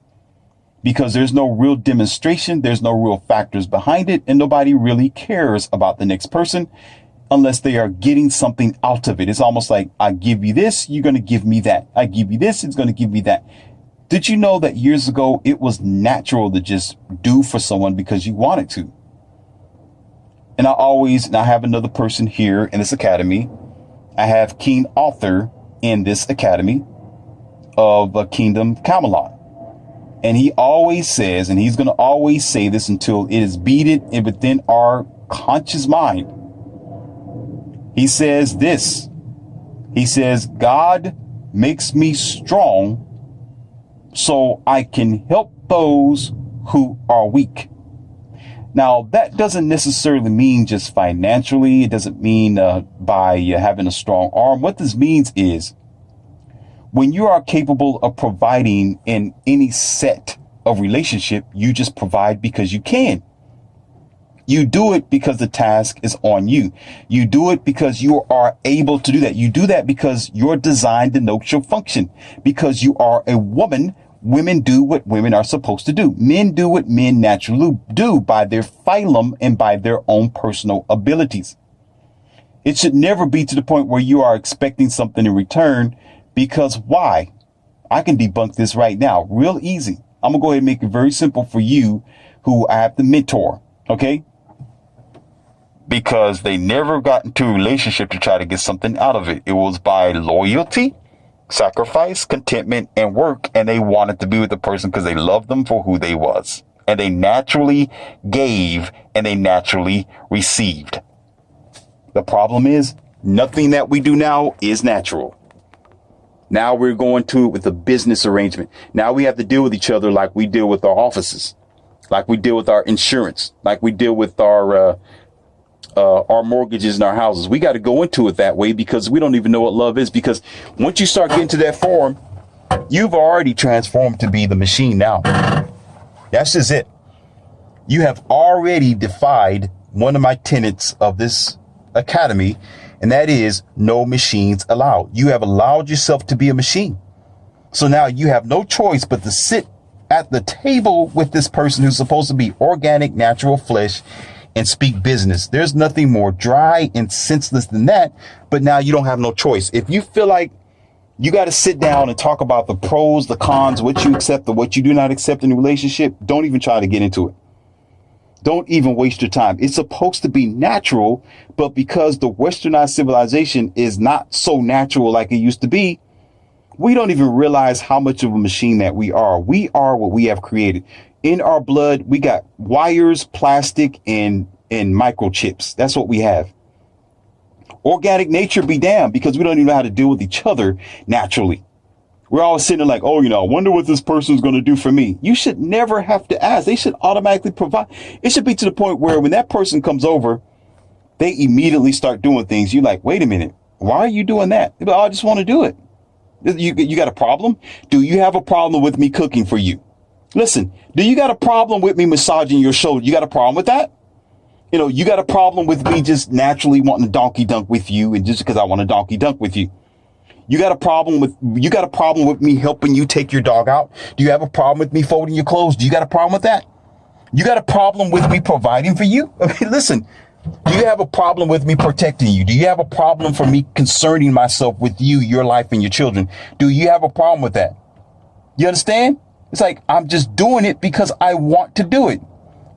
Because there's no real demonstration, there's no real factors behind it, and nobody really cares about the next person unless they are getting something out of it. It's almost like, I give you this, you're going to give me that. I give you this, it's going to give me that. Did you know that years ago it was natural to just do for someone because you wanted to? And I have another person here in this academy. I have King Arthur in this academy of Kingdom Camelot. And he always says, and he's going to always say this until it is beaded within our conscious mind. He says this. He says, God makes me strong so I can help those who are weak. Now, that doesn't necessarily mean just financially. It doesn't mean by having a strong arm. What this means is, when you are capable of providing in any set of relationship, you just provide because you can. You do it because the task is on you. You do it because you are able to do that. You do that because your design denotes your function. Because you are a woman, women do what women are supposed to do. Men do what men naturally do by their phylum and by their own personal abilities. It should never be to the point where you are expecting something in return, because why? I can debunk this right now. Real easy. I'm going to go ahead and make it very simple for you who I have to mentor. Okay? Because they never got into a relationship to try to get something out of it. It was by loyalty, sacrifice, contentment, and work. And they wanted to be with the person because they loved them for who they was. And they naturally gave and they naturally received. The problem is nothing that we do now is natural. Now we're going to it with a business arrangement. Now we have to deal with each other like we deal with our offices, like we deal with our insurance, like we deal with our mortgages and our houses. We got to go into it that way because we don't even know what love is. Because once you start getting to that form, you've already transformed to be the machine now. That's just it. You have already defied one of my tenets of this academy, and that is no machines allowed. You have allowed yourself to be a machine. So now you have no choice but to sit at the table with this person who's supposed to be organic, natural flesh and speak business. There's nothing more dry and senseless than that. But now you don't have no choice. If you feel like you got to sit down and talk about the pros, the cons, what you accept or what you do not accept in a relationship, don't even try to get into it. Don't even waste your time. It's supposed to be natural, but because the westernized civilization is not so natural like it used to be, we don't even realize how much of a machine that we are. We are what we have created. In our blood, we got wires, plastic, and microchips. That's what we have. Organic nature be damned, because we don't even know how to deal with each other naturally. We're always sitting there like, oh, I wonder what this person's going to do for me. You should never have to ask. They should automatically provide. It should be to the point where when that person comes over, they immediately start doing things. You're like, wait a minute. Why are you doing that? They're like, oh, I just want to do it. You got a problem? Do you have a problem with me cooking for you? Listen, do you got a problem with me massaging your shoulder? You got a problem with that? You got a problem with me just naturally wanting to donkey dunk with you, and just because I want to donkey dunk with you. You got a problem with me helping you take your dog out? Do you have a problem with me folding your clothes? Do you got a problem with that? You got a problem with me providing for you? Okay, listen, do you have a problem with me protecting you? Do you have a problem for me concerning myself with you, your life, and your children? Do you have a problem with that? You understand? It's like, I'm just doing it because I want to do it.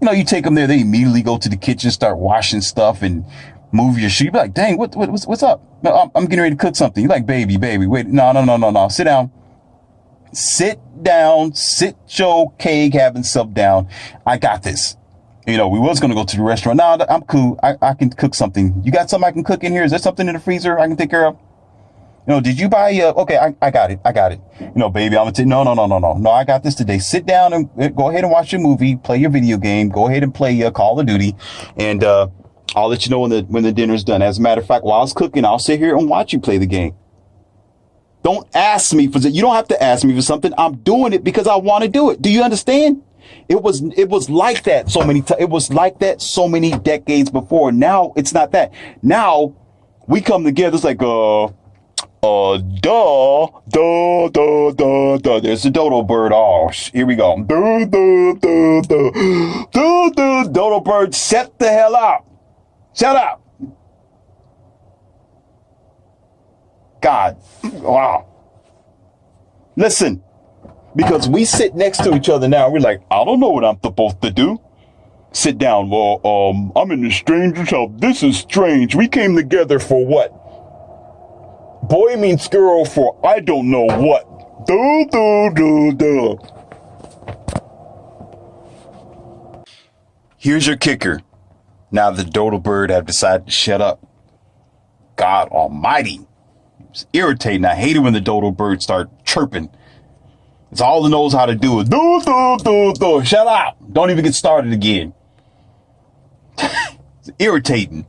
You take them there, they immediately go to the kitchen, start washing stuff and move your shoe. You be like, dang, what's up? No, I'm getting ready to cook something. You're like, baby, wait, no. Sit down, sit your cake having stuff down. I got this. We was going to go to the restaurant. No, I'm cool. I can cook something. You got something I can cook in here? Is there something in the freezer I can take care of? Did you buy, okay, I got it. Baby, I'm gonna take, no, I got this today. Sit down and go ahead and watch your movie, play your video game, go ahead and play Call of Duty, and, I'll let you know when the dinner's done. As a matter of fact, while I was cooking, I'll sit here and watch you play the game. Don't ask me for, you don't have to ask me for something. I'm doing it because I want to do it. Do you understand? It was like that so many times. It was like that so many decades before. Now it's not that. Now we come together. It's like, duh. There's the dodo bird. Oh, here we go. Dodo bird, shut the hell up. Shut up. God. Wow. Listen, because we sit next to each other now. We're like, I don't know what I'm supposed to do. Sit down. Well, I'm in a stranger's house. This is strange. We came together for what? Boy meets girl for I don't know what. Here's your kicker. Now the dodo bird have decided to shut up. God almighty. It's irritating. I hate it when the dodo birds start chirping. It's all it knows how to do is do. Shut up. Don't even get started again. It's irritating.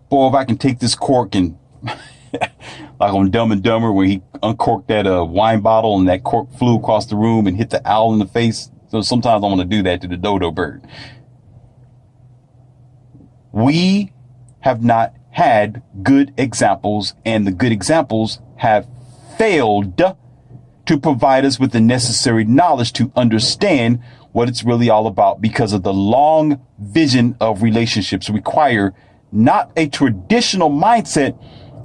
Boy, if I can take this cork and like on Dumb and Dumber when he uncorked that wine bottle and that cork flew across the room and hit the owl in the face. So sometimes I want to do that to the dodo bird. We have not had good examples, and the good examples have failed to provide us with the necessary knowledge to understand what it's really all about, because of the long vision of relationships require not a traditional mindset,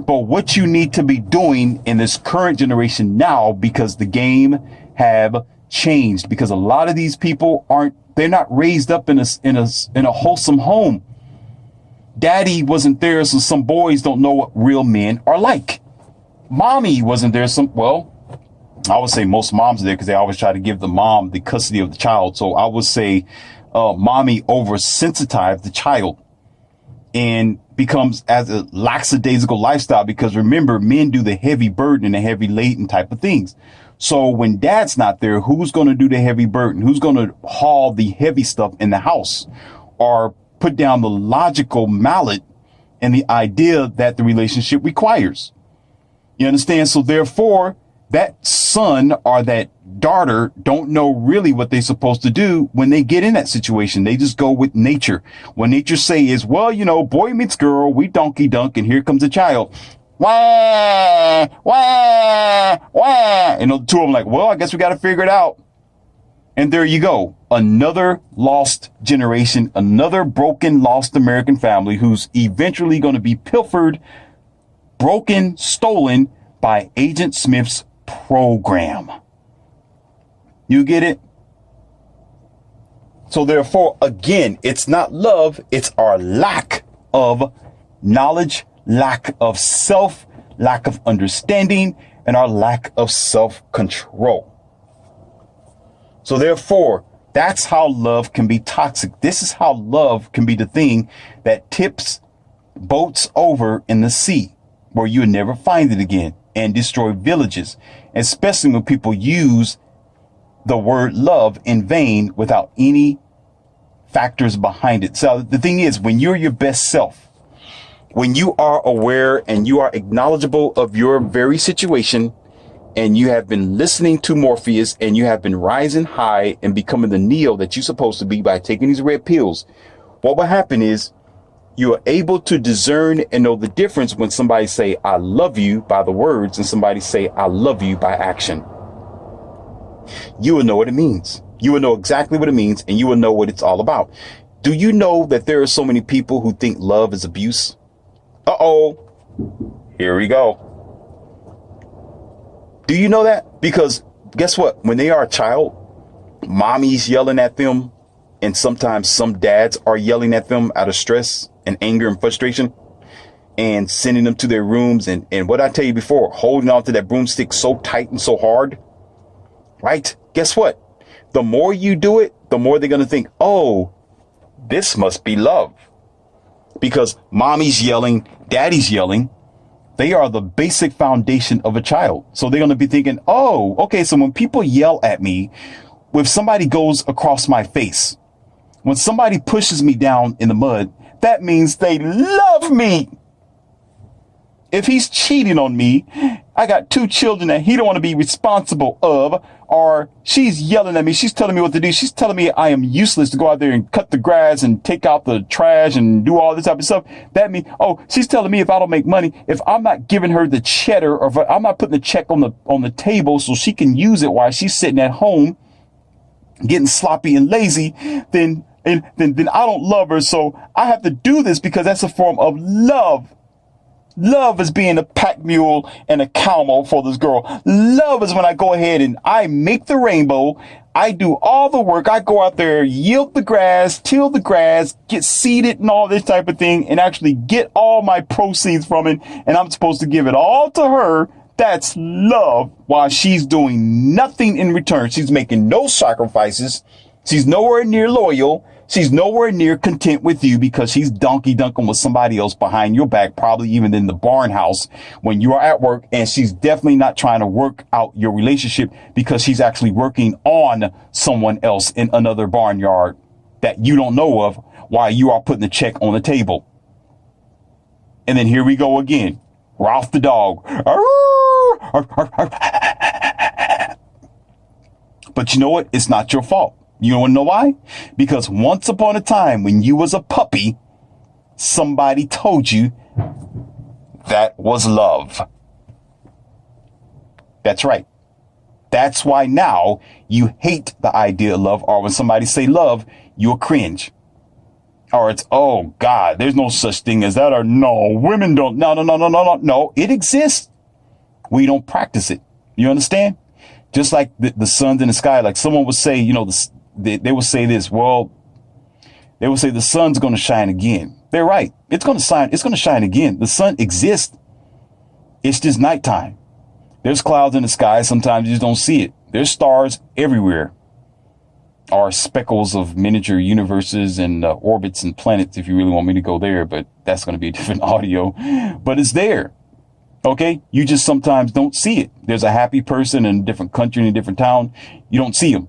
but what you need to be doing in this current generation now, because the game have changed, because a lot of these people they're not raised up in a wholesome home. Daddy wasn't there, so some boys don't know what real men are like. Mommy wasn't there. I would say most moms are there because they always try to give the mom the custody of the child. So I would say mommy oversensitized the child and becomes as a lackadaisical lifestyle, because remember, men do the heavy burden and the heavy laden type of things. So when dad's not there, who's going to do the heavy burden? Who's going to haul the heavy stuff in the house or put down the logical mallet and the idea that the relationship requires? You understand? So therefore, that son or that daughter don't know really what they're supposed to do when they get in that situation. They just go with nature. What nature say is, well, boy meets girl, we donkey dunk, and here comes a child. Wah, wah, wah. And the two of them like, well, I guess we got to figure it out. And there you go. Another lost generation, another broken, lost American family who's eventually going to be pilfered, broken, stolen by Agent Smith's program. You get it? So therefore, again, it's not love. It's our lack of knowledge, lack of self, lack of understanding, and our lack of self-control. So therefore, that's how love can be toxic. This is how love can be the thing that tips boats over in the sea where you'll never find it again and destroy villages, especially when people use the word love in vain without any factors behind it. So the thing is, when you're your best self, when you are aware and you are acknowledgeable of your very situation, and you have been listening to Morpheus, and you have been rising high and becoming the Neo that you're supposed to be by taking these red pills, what will happen is you are able to discern and know the difference when somebody say, I love you by the words, and somebody say, I love you by action. You will know what it means. You will know exactly what it means, and you will know what it's all about. Do you know that there are so many people who think love is abuse? Uh-oh. Here we go. Do you know that? Because guess what? When they are a child, mommy's yelling at them, and sometimes some dads are yelling at them out of stress and anger and frustration and sending them to their rooms. And what I tell you before, holding on to that broomstick so tight and so hard, right? Guess what? The more you do it, the more they're going to think, oh, this must be love. Because mommy's yelling, daddy's yelling. They are the basic foundation of a child. So they're going to be thinking, oh, okay, so when people yell at me, if somebody goes across my face, when somebody pushes me down in the mud, that means they love me. If he's cheating on me, I got 2 children that he don't want to be responsible of, or she's yelling at me. She's telling me what to do. She's telling me I am useless to go out there and cut the grass and take out the trash and do all this type of stuff. That means, oh, she's telling me if I don't make money, if I'm not giving her the cheddar, or if I'm not putting the check on the table so she can use it while she's sitting at home getting sloppy and lazy, then I don't love her. So I have to do this because that's a form of love. Love is being a pack mule and a cowmo for this girl. Love is when I go ahead and I make the rainbow. I do all the work. I go out there, yield the grass, till the grass, get seeded and all this type of thing, and actually get all my proceeds from it. And I'm supposed to give it all to her. That's love, while she's doing nothing in return. She's making no sacrifices. She's nowhere near loyal. She's nowhere near content with you because she's donkey dunking with somebody else behind your back, probably even in the barn house when you are at work. And she's definitely not trying to work out your relationship because she's actually working on someone else in another barnyard that you don't know of while you are putting the check on the table. And then here we go again. Ralph the dog. But you know what? It's not your fault. You want to know why? Because once upon a time when you was a puppy, somebody told you that was love. That's right. That's why now you hate the idea of love, or when somebody say love, you'll cringe. Or it's, oh God, there's no such thing as that. Or no, women don't. No. It exists. We don't practice it. You understand? Just like the sun's in the sky. Like someone would say, they would say this. Well, they would say the sun's going to shine again. They're right. It's going to shine. It's going to shine again. The sun exists. It's just nighttime. There's clouds in the sky. Sometimes you just don't see it. There's stars everywhere. Or speckles of miniature universes and orbits and planets, if you really want me to go there. But that's going to be a different audio. But it's there. Okay? You just sometimes don't see it. There's a happy person in a different country, in a different town. You don't see them.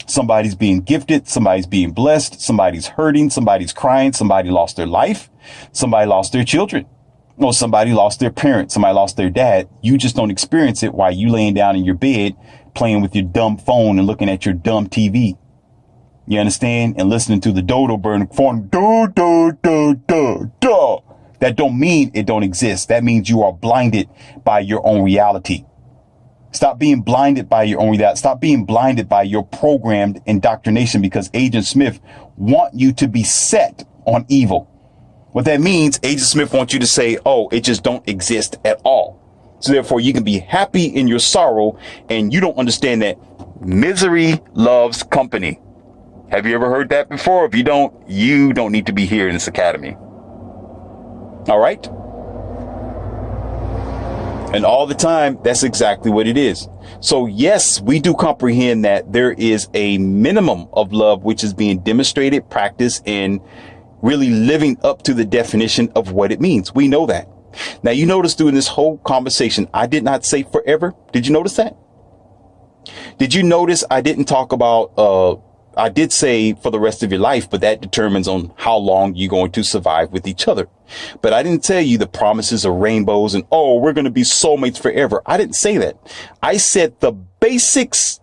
Somebody's being gifted. Somebody's being blessed. Somebody's hurting. Somebody's crying. Somebody lost their life. Somebody lost their children. Or somebody lost their parent. Somebody lost their dad. You just don't experience it while you laying down in your bed playing with your dumb phone and looking at your dumb TV. You understand? And listening to the dodo bird phone. That don't mean it don't exist. That means you are blinded by your own reality. Stop being blinded by your own reality. Stop being blinded by your programmed indoctrination, because Agent Smith want you to be set on evil. What that means, Agent Smith wants you to say, oh, it just don't exist at all. So therefore you can be happy in your sorrow, and you don't understand that misery loves company. Have you ever heard that before? If you don't need to be here in this academy. All right. And all the time, that's exactly what it is. So yes, we do comprehend that there is a minimum of love, which is being demonstrated, practiced, and really living up to the definition of what it means. We know that. Now, you notice during this whole conversation, I did not say forever. Did you notice that? Did you notice I didn't talk about, I did say for the rest of your life, but that determines on how long you're going to survive with each other. But I didn't tell you the promises of rainbows and, oh, we're going to be soulmates forever. I didn't say that. I said the basics,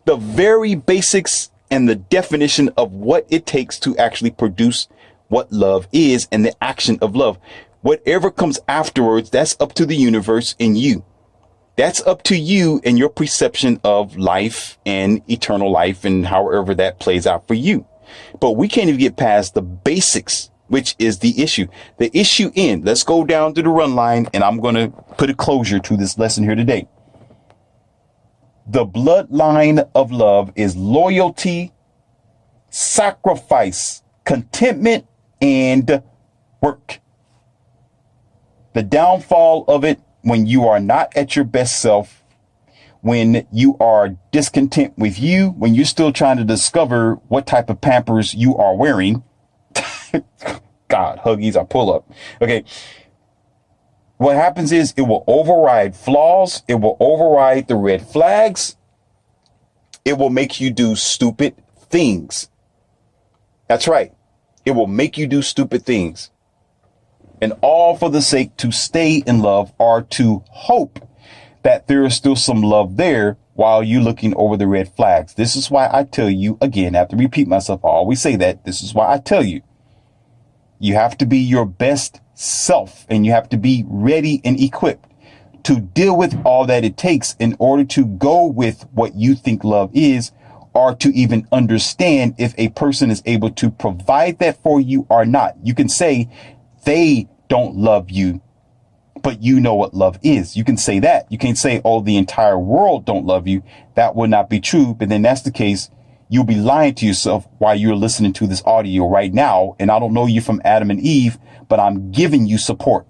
the very basics, and the definition of what it takes to actually produce what love is and the action of love. Whatever comes afterwards, that's up to the universe and you. That's up to you and your perception of life and eternal life and however that plays out for you. But we can't even get past the basics, which is the issue. The issue in, let's go down to the run line, and I'm going to put a closure to this lesson here today. The bloodline of love is loyalty, sacrifice, contentment, and work. The downfall of it, when you are not at your best self, when you are discontent with you, when you're still trying to discover what type of Pampers you are wearing. God, Huggies, I pull up. Okay. What happens is it will override flaws. It will override the red flags. It will make you do stupid things. That's right. It will make you do stupid things. And all for the sake to stay in love or to hope that there is still some love there while you're looking over the red flags. This is why I tell you, again, I have to repeat myself. I always say that. This is why I tell you, you have to be your best self, and you have to be ready and equipped to deal with all that it takes in order to go with what you think love is, or to even understand if a person is able to provide that for you or not. You can say they don't love you, but you know what love is. You can say that. You can't say, oh, the entire world don't love you. That would not be true. But then that's the case. You'll be lying to yourself while you're listening to this audio right now. And I don't know you from Adam and Eve, but I'm giving you support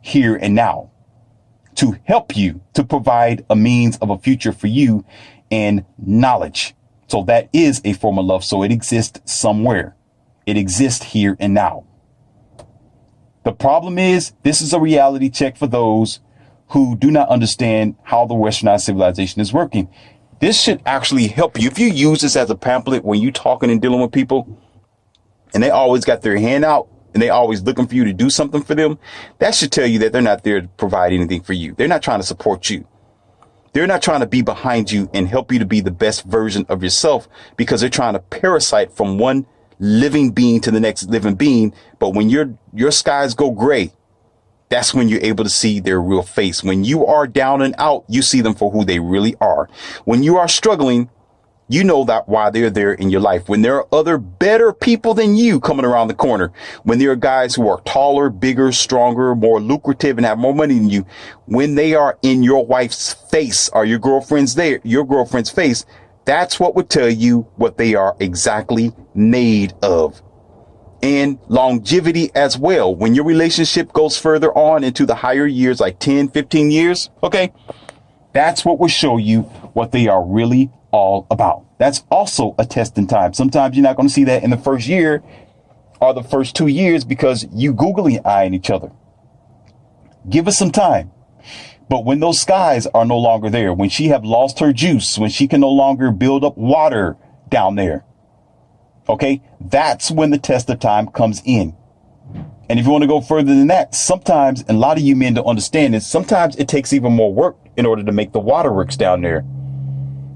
here and now to help you to provide a means of a future for you and knowledge. So that is a form of love. So it exists somewhere. It exists here and now. The problem is, this is a reality check for those who do not understand how the westernized civilization is working. This should actually help you. If you use this as a pamphlet when you're talking and dealing with people, and they always got their hand out and they always looking for you to do something for them, that should tell you that they're not there to provide anything for you. They're not trying to support you. They're not trying to be behind you and help you to be the best version of yourself, because they're trying to parasite from one living being to the next living being. But when your skies go gray, that's when you're able to see their real face. When you are down and out, you see them for who they really are. When you are struggling You know that why they're there in your life. When there are other better people than you coming around the corner, when there are guys who are taller, bigger, stronger, more lucrative, and have more money than you, when they are in your wife's face or your girlfriend's face, that's what would tell you what they are exactly made of. And longevity as well. When your relationship goes further on into the higher years, like 10, 15 years, okay, that's what will show you what they are really all about. That's also a test in time. Sometimes you're not going to see that in the first year or the first 2 years because you googly eyeing each other. Give us some time. But when those skies are no longer there, when she have lost her juice, when she can no longer build up water down there, okay, that's when the test of time comes in. And if you want to go further than that, sometimes, and a lot of you men don't understand this, sometimes it takes even more work in order to make the waterworks down there.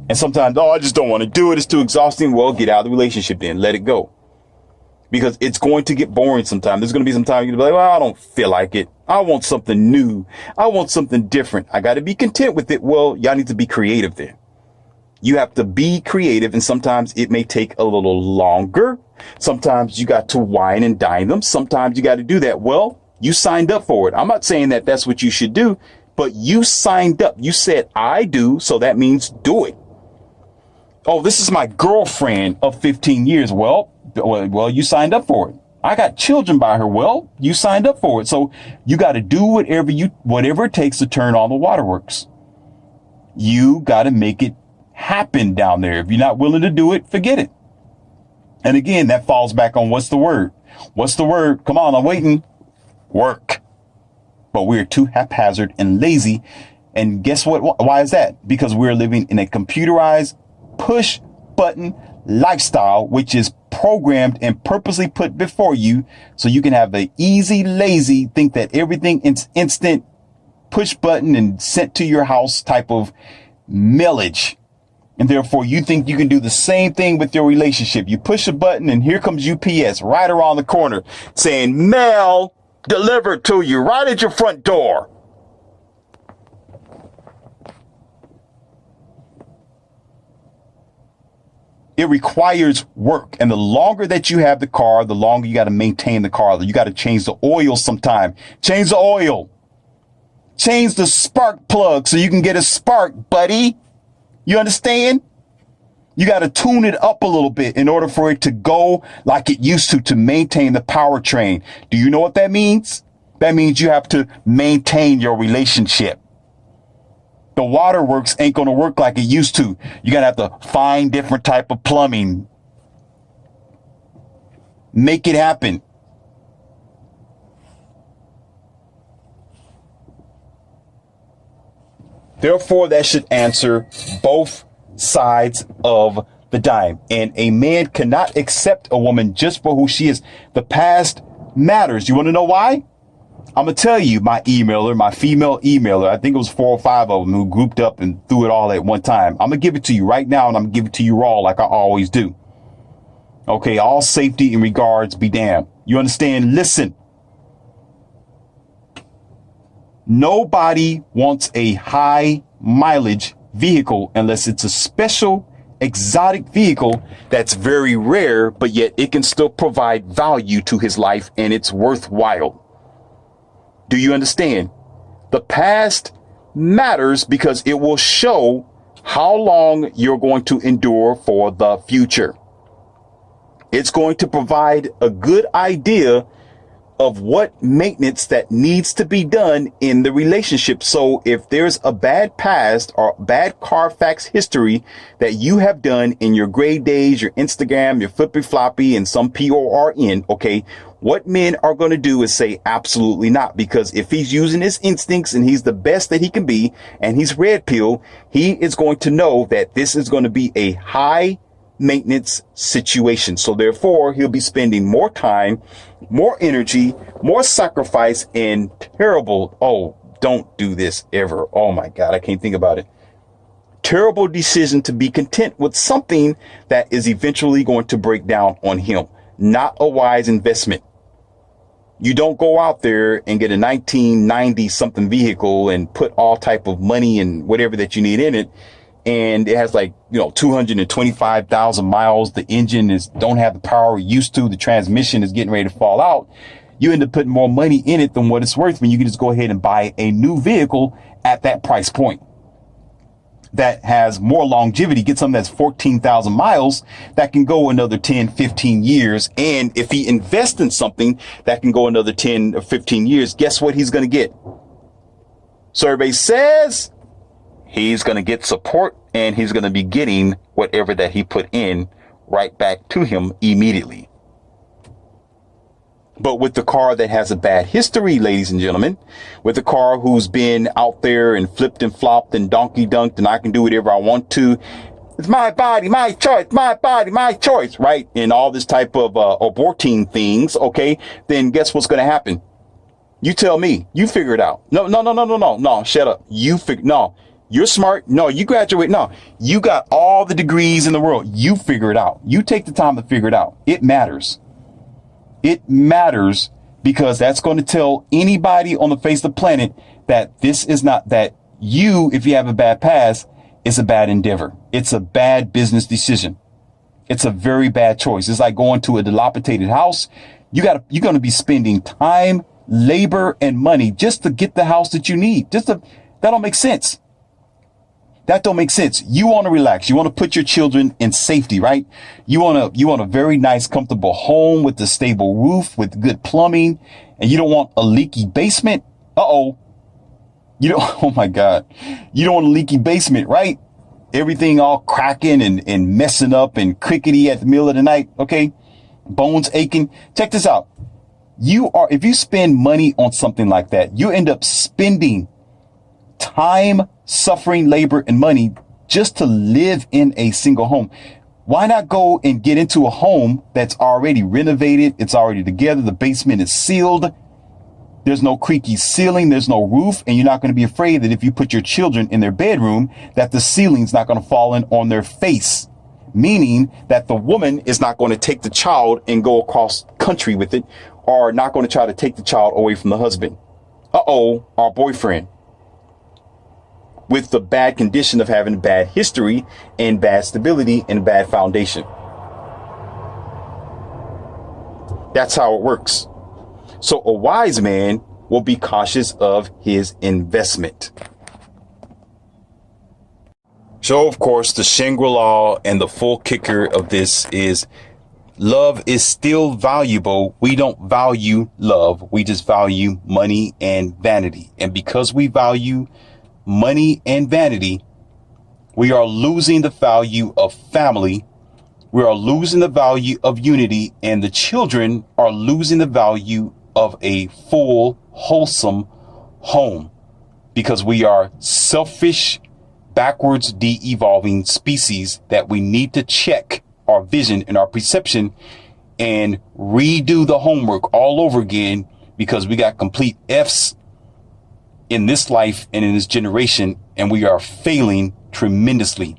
And sometimes, oh, I just don't want to do it. It's too exhausting. Well, get out of the relationship then. Let it go. Because it's going to get boring sometime. There's going to be some time you're going to be like, well, I don't feel like it. I want something new. I want something different. I got to be content with it. Well, y'all need to be creative then. You have to be creative, and sometimes it may take a little longer. Sometimes you got to wine and dine them. Sometimes you got to do that. Well, you signed up for it. I'm not saying that that's what you should do, but you signed up. You said, I do, so that means do it. Oh, this is my girlfriend of 15 years. Well, you signed up for it. I got children by her. Well, you signed up for it. So you got to do whatever it takes to turn on the waterworks. You got to make it happen down there. If you're not willing to do it, forget it. And again, that falls back on what's the word? What's the word? Come on, I'm waiting. Work. But we're too haphazard and lazy. And guess what? Why is that? Because we're living in a computerized push button lifestyle, which is programmed and purposely put before you so you can have the easy, lazy, think that everything is instant, push button and sent to your house type of millage. And therefore, you think you can do the same thing with your relationship. You push a button and here comes UPS right around the corner saying mail delivered to you right at your front door. It requires work. And the longer that you have the car, the longer you got to maintain the car. You got to change the oil sometime. Change the oil. Change the spark plug so you can get a spark, buddy. You understand? You got to tune it up a little bit in order for it to go like it used to maintain the powertrain. Do you know what that means? That means you have to maintain your relationship. The waterworks ain't going to work like it used to. You're going to have to find different type of plumbing. Make it happen. Therefore, that should answer both sides of the dime. And a man cannot accept a woman just for who she is. The past matters. You want to know why? I'm going to tell you, my female emailer, I think it was 4 or 5 of them who grouped up and threw it all at one time. I'm going to give it to you right now, and I'm going to give it to you raw like I always do. Okay, all safety and regards be damned. You understand? Listen. Nobody wants a high mileage vehicle unless it's a special exotic vehicle that's very rare, but yet it can still provide value to his life and it's worthwhile. Do you understand? The past matters because it will show how long you're going to endure for the future. It's going to provide a good idea of what maintenance that needs to be done in the relationship. So if there's a bad past or bad Carfax history that you have done in your grade days, your Instagram, your flippy floppy, and some PORN, okay, what men are going to do is say absolutely not, because if he's using his instincts and he's the best that he can be and he's red pill, he is going to know that this is going to be a high maintenance situation. So therefore, he'll be spending more time, more energy, more sacrifice, and terrible, oh, don't do this ever. Oh my God, I can't think about it. Terrible decision to be content with something that is eventually going to break down on him. Not a wise investment. You don't go out there and get a 1990 something vehicle and put all type of money and whatever that you need in it and it has like, 225,000 miles. The engine don't have the power it used to. The transmission is getting ready to fall out. You end up putting more money in it than what it's worth when you can just go ahead and buy a new vehicle at that price point that has more longevity. Get something that's 14,000 miles that can go another 10, 15 years. And if he invests in something that can go another 10 or 15 years, guess what he's going to get? Survey says he's going to get support, and he's going to be getting whatever that he put in right back to him immediately. But with the car that has a bad history, ladies and gentlemen, with the car who's been out there and flipped and flopped and donkey dunked, and I can do whatever I want to. It's my body, my choice, my body, my choice, right? And all this type of aborting things. Okay, then guess what's going to happen? You tell me. You figure it out. No. Shut up. No. You're smart. No, you graduate. No, you got all the degrees in the world. You figure it out. You take the time to figure it out. It matters. It matters because that's going to tell anybody on the face of the planet that this is not that you, if you have a bad past, it's a bad endeavor. It's a bad business decision. It's a very bad choice. It's like going to a dilapidated house. You're going to be spending time, labor, and money just to get the house that you need. That don't make sense. That don't make sense. You want to relax. You want to put your children in safety, right? You want a very nice, comfortable home with a stable roof, with good plumbing, and you don't want a leaky basement. Oh my God. You don't want a leaky basement, right? Everything all cracking and messing up and crickety at the middle of the night. Okay. Bones aching. Check this out. If you spend money on something like that, you end up spending time, suffering, labor, and money just to live in a single home. Why not go and get into a home that's already renovated? It's already together. The basement is sealed. There's no creaky ceiling. There's no roof. And you're not going to be afraid that if you put your children in their bedroom, that the ceiling's not going to fall in on their face. Meaning that the woman is not going to take the child and go across country with it, or not going to try to take the child away from the husband. Our boyfriend. With the bad condition of having bad history and bad stability and bad foundation. That's how it works. So a wise man will be cautious of his investment. So, of course, the Shangri-La and the full kicker of this is love is still valuable. We don't value love. We just value money and vanity. And because we value money and vanity, we are losing the value of family. We are losing the value of unity, and the children are losing the value of a full, wholesome home because we are selfish, backwards, de-evolving species that we need to check our vision and our perception and redo the homework all over again because we got complete F's in this life and in this generation, and we are failing tremendously.